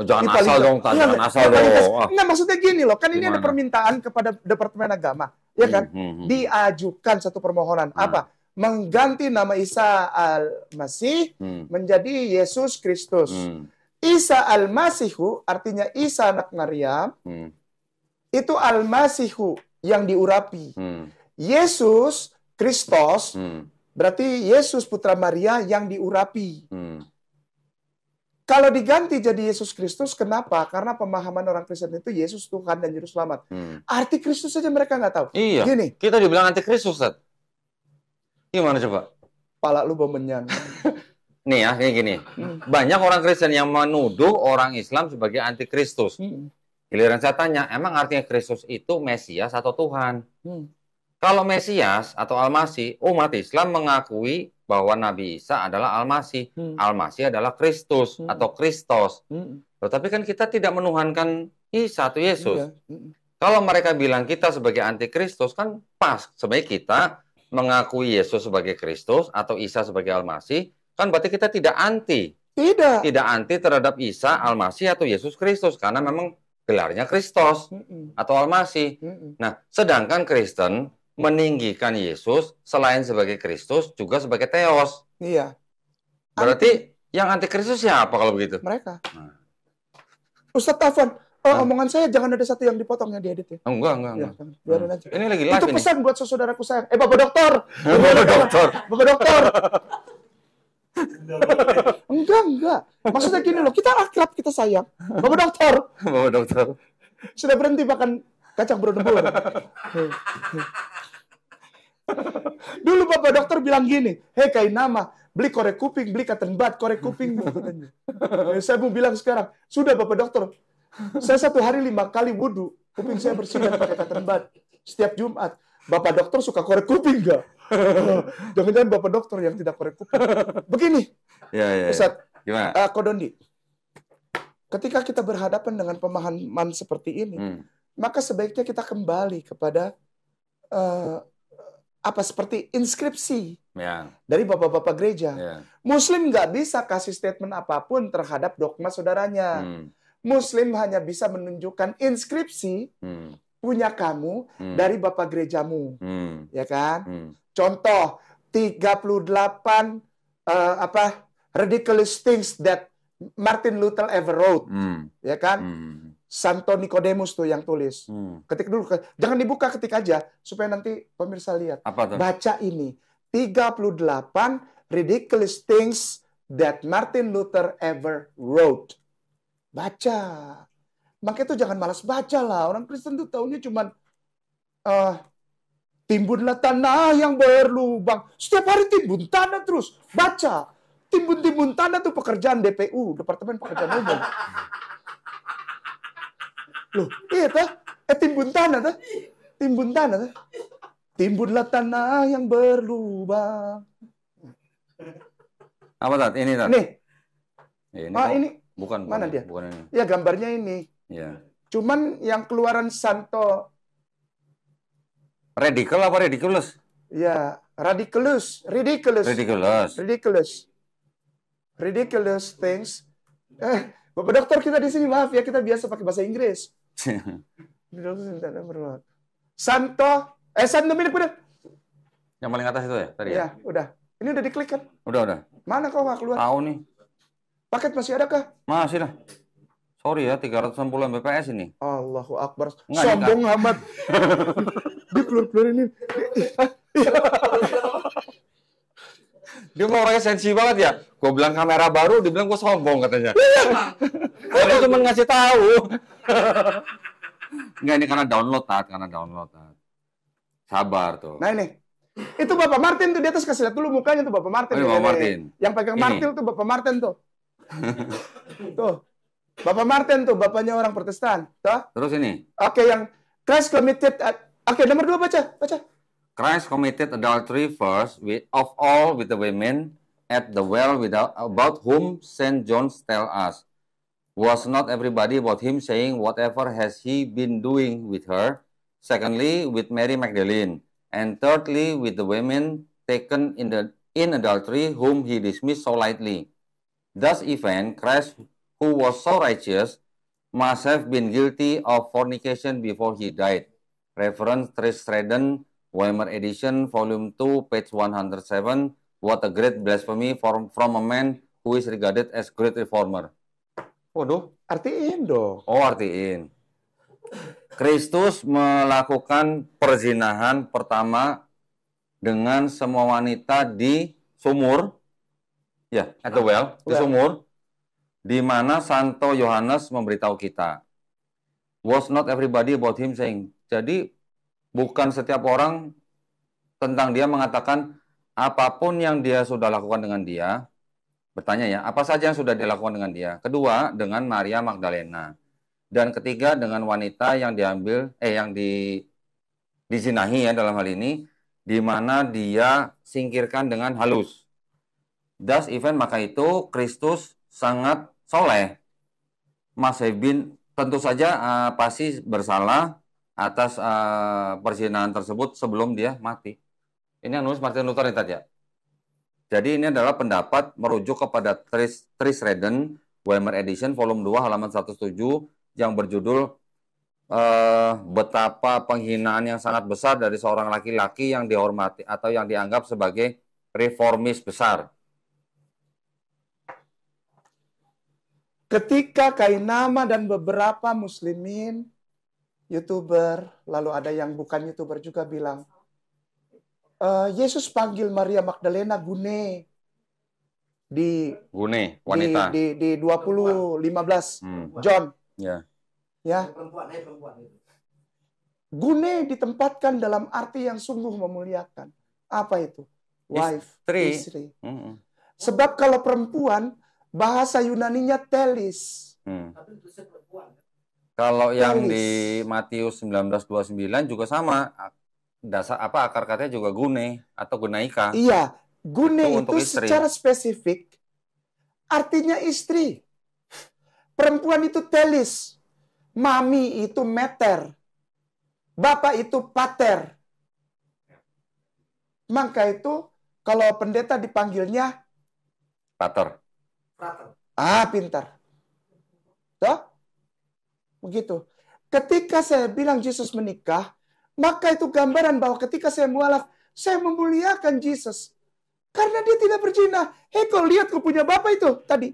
Jangan asal dong, jangan asal dong. Nah, maksudnya gini loh, kan ini ada permintaan kepada Departemen Agama, ya kan? Diajukan satu permohonan. Apa? Mengganti nama Isa Al-Masih menjadi Yesus Kristus. Isa Al-Masihu artinya Isa anak Maryam. Itu Al-Masihu yang diurapi. Yesus Kristus berarti Yesus putra Maria yang diurapi. Kalau diganti jadi Yesus Kristus, kenapa? Karena pemahaman orang Kristen itu Yesus Tuhan dan Juru Selamat. Arti Kristus saja mereka nggak tahu. Iya. Gini, kita dibilang anti Kristus, Ustaz. Gimana coba? Pala lu bau menyan. Nih ya, kayak gini. Banyak orang Kristen yang menuduh orang Islam sebagai anti Kristus. Giliran saya tanya, emang artinya Kristus itu Mesias atau Tuhan? Kalau Mesias atau Al-Masih, umat Islam mengakui bahwa Nabi Isa adalah Al-Masih. Al-Masih adalah Kristus atau Kristos. Tetapi kan kita tidak menuhankan Isa atau Yesus. Kalau mereka bilang kita sebagai anti Kristus, kan pas. Sebagai kita mengakui Yesus sebagai Kristus atau Isa sebagai Al-Masih, kan berarti kita tidak anti. Tidak anti terhadap Isa, Al-Masih atau Yesus Kristus. Karena memang gelarnya Kristos atau Al-Masih. Nah, sedangkan Kristen meninggikan Yesus selain sebagai Kristus juga sebagai Theos. Iya. Berarti yang anti Kristus siapa kalau begitu? Mereka. Ustadz Afwan, omongan saya jangan ada satu yang dipotong, yang diedit ya. Enggak. Ya, biarin aja. Ini lagi live itu ini. Pesan buat saudaraku sayang. Bapak dokter. Bapak dokter. Enggak. Maksudnya gini loh, kita akrab, kita sayang. Bapak dokter. Sudah berhenti makan kacang berdebu. Dulu Bapak dokter bilang gini, hei Kainama, beli korek kuping, beli cotton bud, korek kuping. Saya mau bilang sekarang, sudah Bapak dokter, saya 1 hari 5 kali wudhu, kuping saya bersihkan pakai cotton bud setiap Jumat. Bapak dokter suka korek kuping nggak? Jangan-jangan Bapak dokter yang tidak korek kuping. Begini, Ustaz, Kodondi, ketika kita berhadapan dengan pemahaman seperti ini, maka sebaiknya kita kembali kepada seperti inskripsi dari bapak-bapak gereja. Muslim nggak bisa kasih statement apapun terhadap dogma saudaranya. Muslim hanya bisa menunjukkan inskripsi punya kamu dari bapak gerejamu, ya kan? Contoh 38 ridiculous things that Martin Luther ever wrote, ya kan? Santo Nicodemus tuh yang tulis. Ketik dulu, jangan dibuka, ketik aja supaya nanti pemirsa lihat. Apa tuh? Baca ini. 38 ridiculous things that Martin Luther ever wrote. Baca. Makanya itu jangan malas baca lah. Orang Kristen tuh taunya cuman timbunlah tanah yang berlubang. Setiap hari timbun tanah terus. Baca. Timbun-timbun tanah tuh pekerjaan DPU, Departemen Pekerjaan Umum. Loh, iya tuh, timbun tanah tuh. Timbun tanah tuh. Timbunlah tanah yang berlubang. Apa Tat? Ini Tat? Nih. Ini bukan mana dia? Bukan ini. Ya, gambarnya ini. Ya. Cuman yang keluaran Santo Radical apa ridiculous? Ya, ridiculous things. Bapak dokter kita di sini, maaf ya, kita biasa pakai bahasa Inggris. Santo milik udah. Yang paling atas itu ya tadi ya? Udah. Ini udah diklik kan? Udah. Mana kau nggak keluar? Tahu nih. Paket masih ada kah? Masih lah. Sorry ya, 360 Mbps ini. Allahu Akbar. Sombong amat. Dia keluar ini. Dia mau orangnya sensi banget ya. Gue bilang kamera baru, dia bilang gue sombong katanya. Dia cuma ngasih tahu. Enggak, ini karena download, Tat. Sabar tuh. Nah ini. Itu Bapak Martin tuh, di atas kasih lihat dulu mukanya tuh Bapak Martin. Bapak Martin. Yang pegang martil tuh Bapak Martin tuh. Tuh. Bapak Martin tuh, bapaknya orang Protestan. Tuh. Terus ini. Oke, yang Christ committed. Oke, nomor 2 baca. Christ committed adultery first of all with the women at the well about whom Saint John tells us. Was not everybody about him saying, whatever has he been doing with her? Secondly, with Mary Magdalene. And thirdly, with the women taken in adultery, whom he dismissed so lightly. Thus even, Christ, who was so righteous, must have been guilty of fornication before he died. Reference Tris Redden, Weimar edition, volume 2, page 107. What a great blasphemy from a man who is regarded as great reformer. Waduh, artiin dong. Oh, artiin. Kristus melakukan perzinahan pertama dengan semua wanita di sumur, ya, at the well, di sumur, di mana Santo Yohanes memberitahu kita. Was not everybody about him saying. Jadi, bukan setiap orang tentang dia mengatakan apapun yang dia sudah lakukan dengan dia. Bertanya ya, apa saja yang sudah dilakukan dengan dia? Kedua, dengan Maria Magdalena. Dan ketiga, dengan wanita yang dizinahi ya dalam hal ini, di mana dia singkirkan dengan halus. Thus even, maka itu Kristus sangat soleh. Mas Hebin tentu saja pasti bersalah atas perzinahan tersebut sebelum dia mati. Ini yang nulis Martin Luther tadi ya. Jadi ini adalah pendapat merujuk kepada Tris Redden, Weimar edition, volume 2, halaman 107, yang berjudul betapa penghinaan yang sangat besar dari seorang laki-laki yang dihormati atau yang dianggap sebagai reformis besar. Ketika Kainama dan beberapa muslimin, YouTuber, lalu ada yang bukan YouTuber juga bilang, Yesus panggil Maria Magdalena Gune di Gune, wanita. Di 20:15 John. Ya. Gune ditempatkan dalam arti yang sungguh memuliakan. Apa itu? Wife, istri. Sebab kalau perempuan, bahasa Yunaninya telis. Kalau yang di Matius 19:29 juga sama. Akar katanya juga gune atau gunaika. Iya, gune itu secara spesifik artinya istri. Perempuan itu telis. Mami itu meter. Bapak itu pater. Maka itu kalau pendeta dipanggilnya pater. Pintar. Tuh? Begitu. Ketika saya bilang Yesus menikah, maka itu gambaran bahwa ketika saya mualaf, saya memuliakan Yesus. Karena dia tidak berzina. Kau lihat kau punya bapak itu tadi.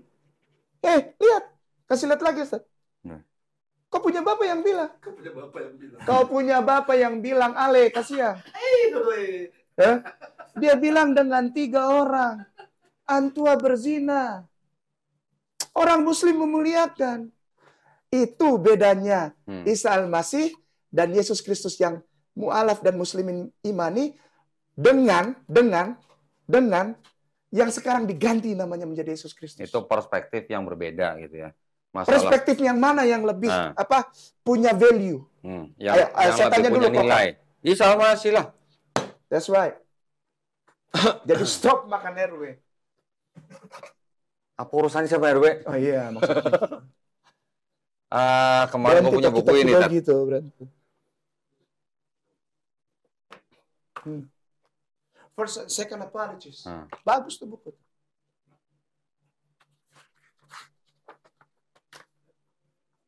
Lihat. Kasih lihat lagi, Ustaz. Kau punya bapak yang bilang. Kau punya bapak yang bilang, Ale, kasihan. Dia bilang dengan 3 orang. Antua berzina. Orang muslim memuliakan. Itu bedanya Isa Al-Masih dan Yesus Kristus yang mu'alaf dan muslimin imani dengan yang sekarang diganti namanya menjadi Yesus Kristus. Itu perspektif yang berbeda gitu ya. Perspektif yang mana yang lebih punya value? Yang saya tanya dulu nilai. Isa Al-Masih lah. That's right. Jadi stop makan RW. Apa urusannya siapa RW? Oh iya, maksudnya. Kemarin gue punya buku ini. Gitu, berarti. First, second apologies. Bagus tuh buku.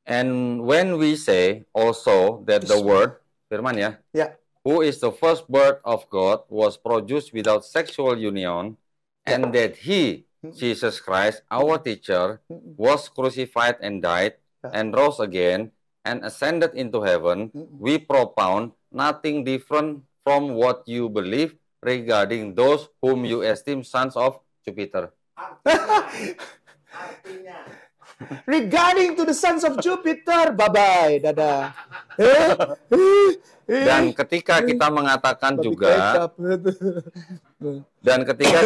And when we say also that the word, firman ya, who is the first birth of God, was produced without sexual union, and that he, Jesus Christ, our teacher, was crucified and died, and rose again, and ascended into heaven, we propound nothing different from what you believe regarding those whom you esteem sons of Jupiter. Regarding to the sons of Jupiter, bye-bye, dadah. Dan ketika kita mengatakan juga,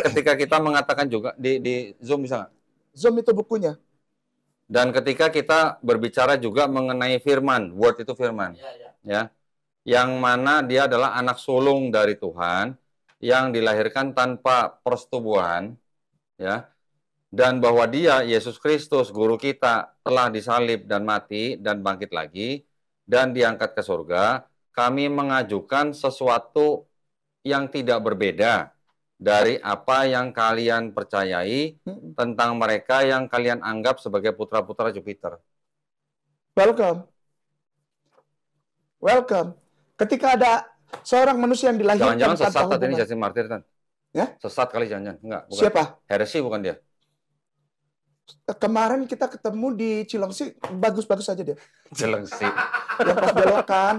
ketika kita mengatakan juga di Zoom bisa nggak? Zoom itu bukunya. Dan ketika kita berbicara juga mengenai firman, word itu firman, ya. yang mana dia adalah anak sulung dari Tuhan, yang dilahirkan tanpa persetubuhan, ya, dan bahwa dia, Yesus Kristus, guru kita, telah disalib dan mati dan bangkit lagi, dan diangkat ke surga, kami mengajukan sesuatu yang tidak berbeda dari apa yang kalian percayai tentang mereka yang kalian anggap sebagai putra-putra Jupiter. Welcome. Welcome. Ketika ada seorang manusia yang dilahirkan jangan-jangan sesat tanpa ini Justin Martyr, kan? Ya? Sesat kali, jangan-jangan. Enggak, bukan. Siapa? Heresi bukan dia? Kemarin kita ketemu di Cilengsi, bagus-bagus aja dia. Cilengsi. Yang pas belokan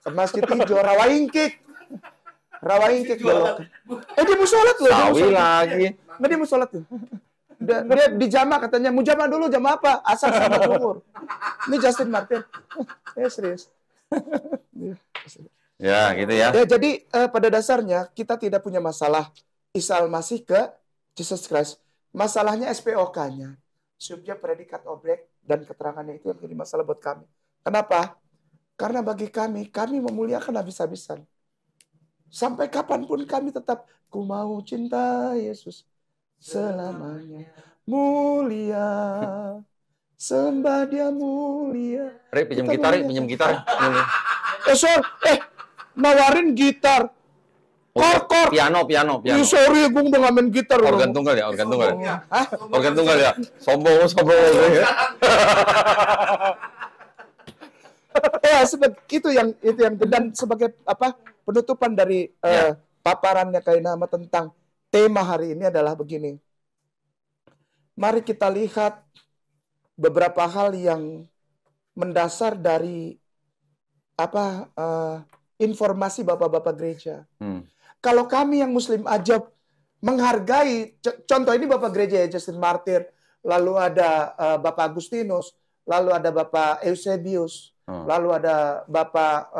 ke Masjid Hijau, Rawaingkik belokan. Dia mau sholat loh. Sawi lagi. Nggak, dia mau sholat tuh. Dia di jamaah katanya, mau jamaah dulu, jamaah apa? Asal sama umur. Ini Justin Martyr. Serius. Ya, gitu ya. Jadi pada dasarnya kita tidak punya masalah Isa Al-Masih ke Jesus Christ. Masalahnya SPOK-nya. Subjek, predikat, objek, dan keterangannya itu yang jadi masalah buat kami. Kenapa? Karena bagi kami memuliakan habis-habisan. Sampai kapanpun kami tetap, ku mau cinta Yesus selamanya. Mulia. Sembah dia mulia. Pinjam gitar. Nawarin gitar. Kor. Piano. Sorry, gue udah nggak main gitar. Organ tunggal ya. Hah? Organ tunggal ya. Sombong. Itu yang dan sebagai penutupan dari paparannya Kainama tentang tema hari ini adalah begini. Mari kita lihat beberapa hal yang mendasar dari informasi bapak-bapak gereja. Kalau kami yang Muslim aja menghargai, contoh ini bapak gereja ya, Justin Martyr, lalu ada Bapak Agustinus, lalu ada Bapak Eusebius, lalu ada Bapak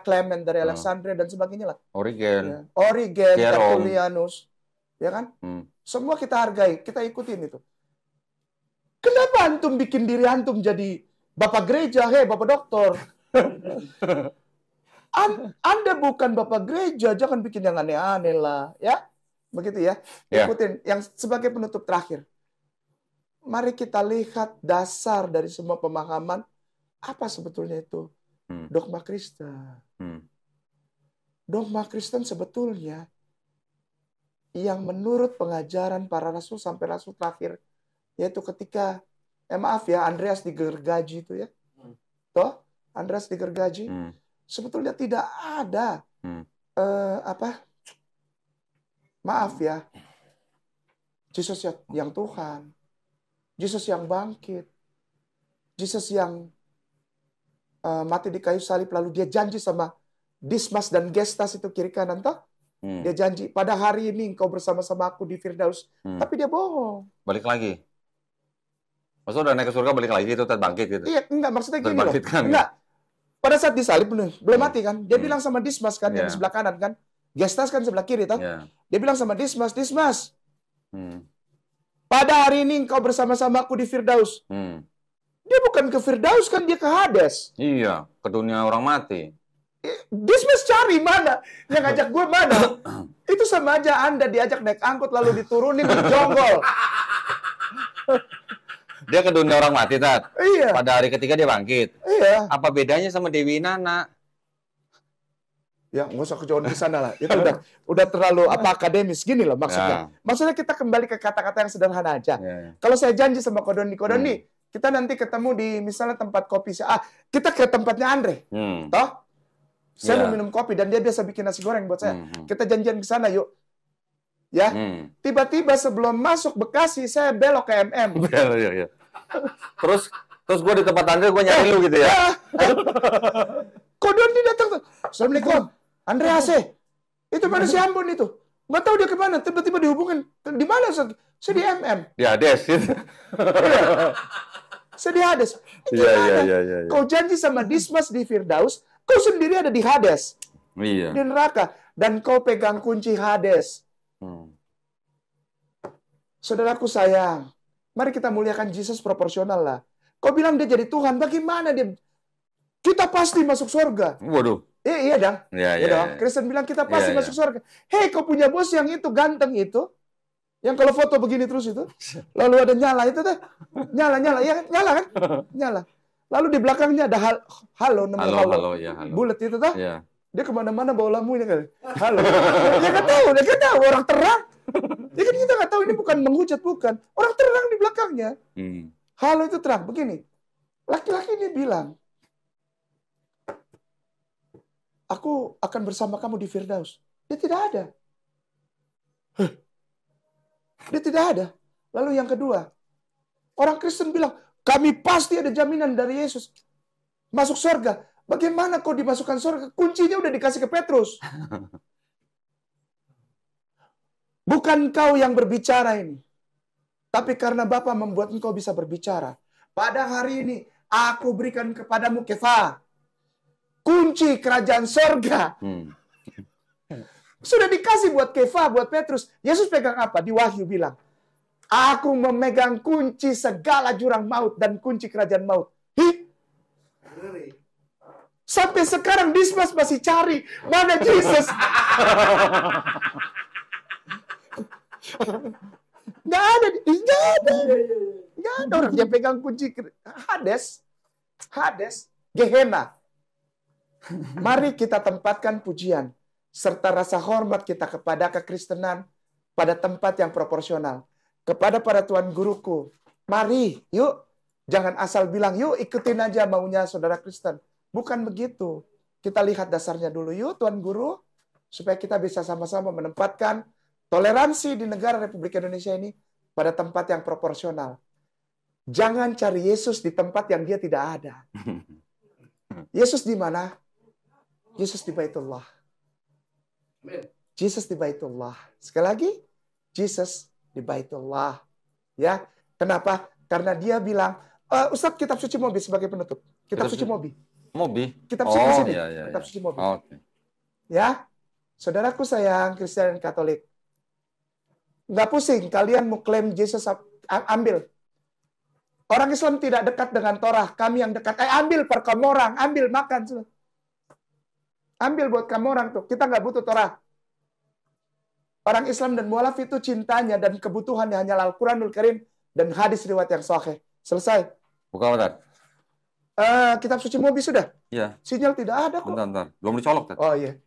Clement dari Alexandria dan sebagainya lah. Origen, Tertullianus, ya kan? Semua kita hargai, kita ikutin itu. Kenapa antum bikin diri antum jadi bapak gereja, bapak doktor? Anda bukan bapak gereja, jangan bikin yang aneh-aneh lah, ya. Begitu ya. Ikutin. Yang sebagai penutup terakhir. Mari kita lihat dasar dari semua pemahaman apa sebetulnya itu dogma Kristen. Dogma Kristen sebetulnya yang menurut pengajaran para rasul sampai rasul terakhir, yaitu ketika Andreas digergaji itu ya. Toh, Andreas digergaji. Sebetulnya tidak ada Yesus yang Tuhan, Yesus yang bangkit, Yesus yang mati di kayu salib, lalu dia janji sama Dismas dan Gestas itu kiri kanan toh. Dia janji pada hari ini engkau bersama-sama aku di Firdaus, tapi dia bohong. Balik lagi. Maksudnya udah naik ke surga balik lagi itu bangkit gitu. Iya, enggak, maksudnya gini loh. Kan, enggak. Pada saat disalib belum mati kan. Dia bilang sama Dismas kan yang di sebelah kanan kan. Gestas kan sebelah kiri toh. Dia bilang sama Dismas, pada hari ini engkau bersama-sama aku di Firdaus. Dia bukan ke Firdaus kan, dia ke Hades. Iya, ke dunia orang mati. Dismas cari mana? Yang ngajak gue mana? Itu sama aja Anda diajak naik angkut lalu diturunin di jonggol. Dia ke dunia orang mati, Tat. Iya. Pada hari ketiga dia bangkit. Iya. Apa bedanya sama Dewi Nana? Ya, nggak usah kejauhan di sana lah. Itu udah terlalu akademis gini loh maksudnya. Maksudnya kita kembali ke kata-kata yang sederhana aja. Kalau saya janji sama Kodoni, kita nanti ketemu di misalnya tempat kopi. Kita ke tempatnya Andre. Toh? Saya mau minum kopi dan dia biasa bikin nasi goreng buat saya. Kita janjian ke sana yuk. Ya. Tiba-tiba sebelum masuk Bekasi saya belok ke MM. Iya. Terus gue di tempat Andre, gue nyari lu gitu ya. Kodoni datang tuh. Assalamualaikum. Andre AC. Itu mana si Ambon itu? Nggak tahu dia kemana. Tiba-tiba dihubungin. Di mana? Saya di MM. Di Hades. Saya di Hades. Iya. Kau janji sama Dismas di Firdaus, kau sendiri ada di Hades. Iya. Di neraka. Dan kau pegang kunci Hades. Saudaraku sayang, mari kita muliakan Yesus proporsional lah. Kau bilang dia jadi Tuhan, bagaimana dia? Kita pasti masuk surga. Waduh. Iya dong. Iya dong. Kristen bilang kita pasti masuk surga. Hei, kau punya bos yang itu ganteng itu, yang kalau foto begini terus itu, lalu ada nyala itu tuh, nyala, ya nyala kan, nyala. Lalu di belakangnya ada halo, halo. Bulat itu tuh. Dia kemana-mana bawa lampu ini kan. Halo. Dia kan tahu orang terang. Ya kan kita nggak tahu ini bukan menghujat, bukan. Orang terang di belakangnya. Halo itu terang. Begini. Laki-laki ini bilang, aku akan bersama kamu di Firdaus. Dia tidak ada. Dia tidak ada. Lalu yang kedua, orang Kristen bilang, kami pasti ada jaminan dari Yesus. Masuk surga. Bagaimana kau dimasukkan surga? Kuncinya udah dikasih ke Petrus. Bukan kau yang berbicara ini. Tapi karena Bapa membuat engkau bisa berbicara. Pada hari ini, aku berikan kepadamu Kefa. Kunci kerajaan surga. Sudah dikasih buat Kefa, buat Petrus. Yesus pegang apa? Di Wahyu bilang, aku memegang kunci segala jurang maut dan kunci kerajaan maut. Sampai sekarang Dismas masih cari mana Yesus. Nggak ada orang yang pegang kunci Hades, Gehenna. Mari kita tempatkan pujian serta rasa hormat kita kepada kekristenan pada tempat yang proporsional. Kepada para tuan guruku, mari, yuk, jangan asal bilang, yuk ikutin aja maunya saudara Kristen. Bukan begitu. Kita lihat dasarnya dulu, yuk tuan guru, supaya kita bisa sama-sama menempatkan toleransi di negara Republik Indonesia ini pada tempat yang proporsional. Jangan cari Yesus di tempat yang dia tidak ada. Yesus di mana? Yesus di Baitullah. Yesus di Baitullah. Sekali lagi, Yesus di Baitullah. Ya, kenapa? Karena dia bilang, Ustadz, kitab suci Mobi sebagai penutup. Kitab suci Mobi. Kitab suci sini. Kitab suci Mobi. Ya, saudaraku sayang, Kristen dan Katolik. Nggak pusing, kalian mau klaim Yesus, ambil. Orang Islam tidak dekat dengan Torah, kami yang dekat. Ambil per kamu orang, ambil makan. Ambil buat kamu orang tuh. Kita nggak butuh Torah. Orang Islam dan mualaf itu cintanya dan kebutuhannya hanya Al-Quranul Karim dan hadis riwayat yang sahih. Selesai. Buka bentar. Kitab suci Mobi sudah? Iya. Sinyal tidak ada kok. Bentar. Belum dicolok. Oh iya.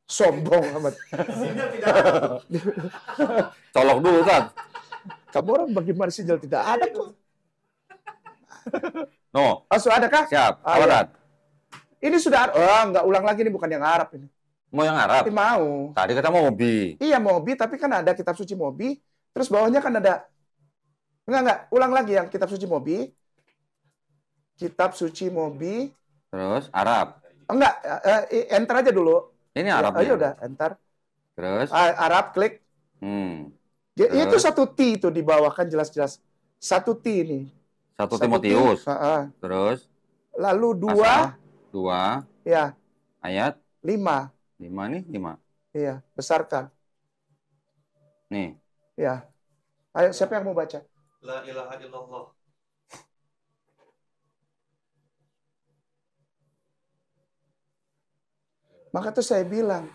Sombong amat. Sinyal tidak ada. Colok dulu, Tat. Kamu orang bagaimana sinyal tidak ada kok? No. Sudah ada kah? Siap. Apa, Tat? Ini sudah, nggak ulang lagi, ini bukan yang Arab ini. Mau yang Arab? Tapi mau. Tadi kata Mobi. Iya, Mobi, tapi kan ada kitab suci Mobi, terus bawahnya kan ada, enggak, ulang lagi yang kitab suci Mobi. Kitab suci Mobi. Terus, Arab? Enggak, enter aja dulu. Ini Arab. Ya udah, enter. Terus? Arab, klik. Itu satu T itu di bawah, kan jelas-jelas. Satu T ini. Satu Timotius. Terus? Lalu 2. Ya. Ayat? 5. 5 nih, 5. Iya, besarkan. Nih. Ya. Ayo, siapa yang mau baca? La ilaha illallah. Maka tuh saya bilang,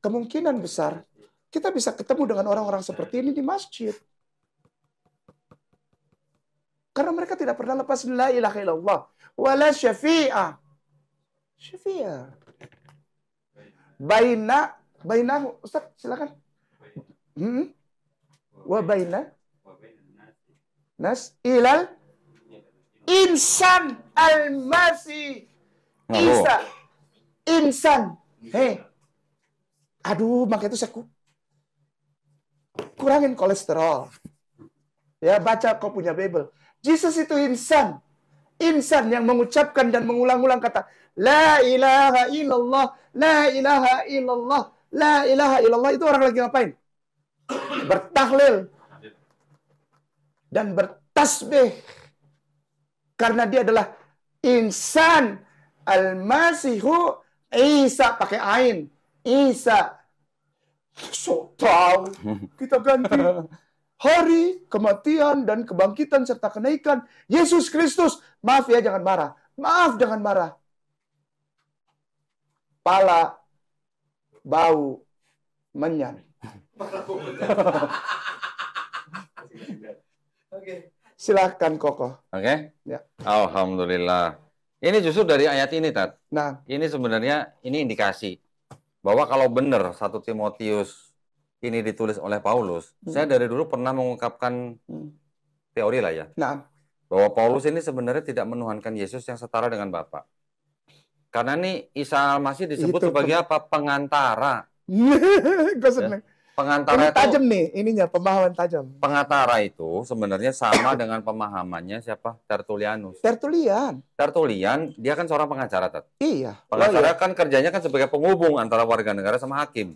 kemungkinan besar kita bisa ketemu dengan orang-orang seperti ini di masjid. Karena mereka tidak pernah lepas la ilaha illallah. Wala syafi'ah. Syafi'ah. Baina, Ustaz, silakan. Wa baina nas ilal insan al-masih. Isa. Insan. Hei. Aduh, makanya itu saya kurangin kolesterol. Ya, baca kau punya Bible. Yesus itu insan. Insan yang mengucapkan dan mengulang-ulang kata La ilaha illallah, la ilaha illallah, la ilaha illallah. Itu orang lagi ngapain? Bertahlil dan bertasbih. Karena dia adalah insan al-masihu Isa, pakai ain. Isa. So tahu. Kita ganti hari kematian dan kebangkitan serta kenaikan Yesus Kristus. Maaf ya, jangan marah. Maaf, jangan marah. pala bau menyan. Oke. Silahkan Koko. Oke? Ya. Alhamdulillah. Ini justru dari ayat ini, Tat. Nah, ini sebenarnya ini indikasi bahwa kalau benar 1 Timotius ini ditulis oleh Paulus, saya dari dulu pernah mengungkapkan teori lah ya, bahwa Paulus ini sebenarnya tidak menuhankan Yesus yang setara dengan Bapa. Karena nih Isa Al-Masih disebut sebagai apa? Pengantara. Gue seneng. Ya. Pengantara ini tajam nih, ininya pemahaman tajam. Pengantara itu sebenarnya sama dengan pemahamannya siapa? Tertullianus. Tertullian, dia kan seorang pengacara, Tat. Iya. Pengacara kan kerjanya kan sebagai penghubung antara warga negara sama hakim.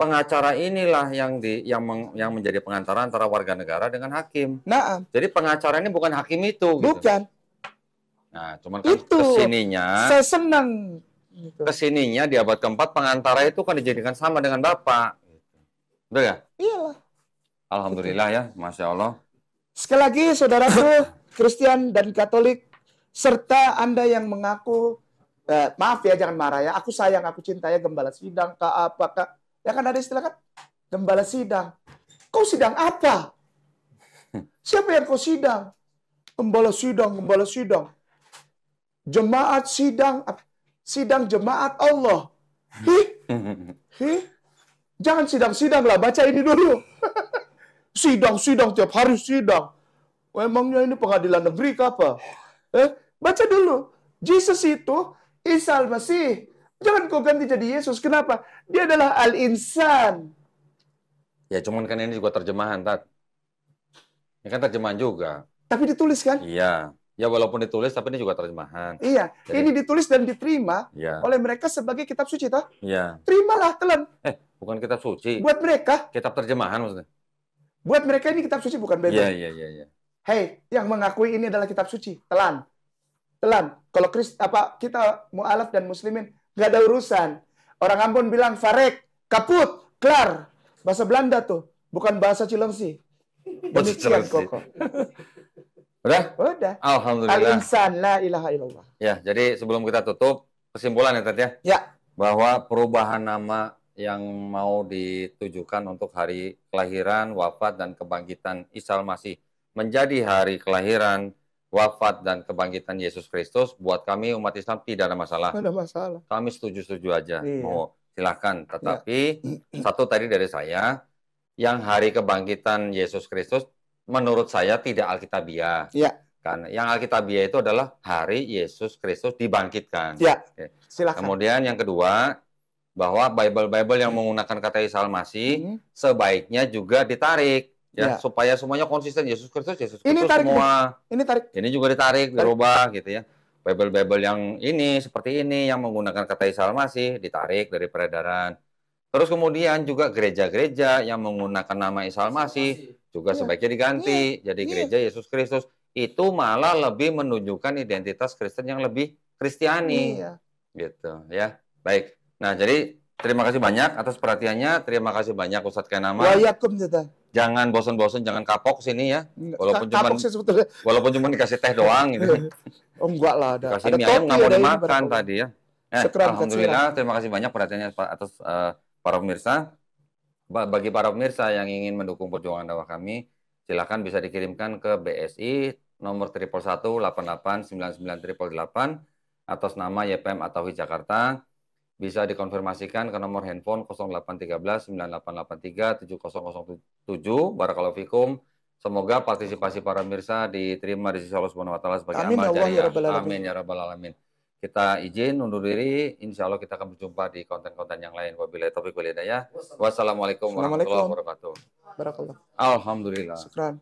Pengacara inilah yang menjadi pengantara antara warga negara dengan hakim. Nah, jadi pengacara ini bukan hakim itu. Bukan. Gitu. Nah, cuman kan kesininya. Saya senang. Gitu. Kesininya di abad keempat pengacara itu kan dijadikan sama dengan Bapak. Betul ya? Iyalah. Alhamdulillah ya, Masya Allah. Sekali lagi, saudaraku, Kristen dan Katolik, serta Anda yang mengaku, maaf ya, jangan marah ya, aku sayang, aku cinta ya, gembala sidang, apakah, ya kan ada istilah kan? Gembala sidang. Kau sidang apa? Siapa yang kau sidang? Gembala sidang. Jemaat sidang jemaat Allah. Jangan sidang lah, baca ini dulu. sidang tiap hari sidang. Emangnya ini pengadilan negeri ke apa? Baca dulu. Yesus itu Isa Al-Masih. Jangan kau ganti jadi Yesus. Kenapa? Dia adalah Al-Insan. Ya cuman kan ini juga terjemahan, Tat. Ini kan terjemahan juga. Tapi ditulis kan? Iya. Ya walaupun ditulis, tapi ini juga terjemahan. Iya. Jadi, ini ditulis dan diterima oleh mereka sebagai kitab suci, toh? Iya. Terimalah, telan. Bukan kitab suci. Buat mereka. Kitab terjemahan maksudnya. Buat mereka ini kitab suci, bukan bebas. Iya. Hei, yang mengakui ini adalah kitab suci, telan. Kalau kita mu'alaf dan muslimin, nggak ada urusan. Orang Ambon bilang farek, kaput, klar. Bahasa Belanda tuh, bukan bahasa Cilengsi. Demikian Koko. Udah? Alhamdulillah. Al-insan, la ilaha illallah. Ya, jadi sebelum kita tutup, kesimpulan ya, Tat ya? Ya. Bahwa perubahan nama yang mau ditujukan untuk hari kelahiran, wafat, dan kebangkitan Isa Al-Masih menjadi hari kelahiran, wafat, dan kebangkitan Yesus Kristus, buat kami umat Islam tidak ada masalah. Tidak ada masalah. Kami setuju-setuju aja. Iya. Mau silahkan. Tetapi satu tadi dari saya, yang hari kebangkitan Yesus Kristus menurut saya tidak alkitabiah. Ya. Karena yang alkitabiah itu adalah hari Yesus Kristus dibangkitkan. Ya. Silakan. Kemudian yang kedua, bahwa Bible yang menggunakan kata Isa Al-Masih sebaiknya juga ditarik ya, supaya semuanya konsisten. Yesus Kristus ini tarik semua. Ini tarik. Ini juga ditarik, dirubah gitu ya. Bible yang ini seperti ini yang menggunakan kata Isa Al-Masih ditarik dari peredaran. Terus kemudian juga gereja-gereja yang menggunakan nama Isa Al-Masih juga sebaiknya diganti jadi gereja Yesus Kristus. Itu malah lebih menunjukkan identitas Kristen yang lebih Kristiani. Gitu ya. Baik. Nah, jadi terima kasih banyak atas perhatiannya. Terima kasih banyak Ustadz Kenama. Jangan bosan-bosan, jangan kapok sini ya. Walaupun cuma dikasih teh doang gitu. Oh, enggak lah, kasih mie ayam nggak mau dimakan tadi ya. Alhamdulillah, terima kasih banyak perhatiannya atas para pemirsa. Bagi para pemirsa yang ingin mendukung perjuangan dakwah kami, silakan bisa dikirimkan ke BSI nomor 111889988 atas nama YPM At-Tauhid Jakarta. Bisa dikonfirmasikan ke nomor handphone 0813 9883 7007. Barakallahu fikum. Semoga partisipasi para pemirsa diterima di sisi Allah Subhanahu wa taala sebagai amal jariah. Amin ya rabbal alamin. Kita izin undur diri. Insya Allah kita akan berjumpa di konten-konten yang lain. Wabillahi taufiq wal hidayah. Wassalamualaikum warahmatullahi wabarakatuh. Barakallah. Alhamdulillah. Syukran.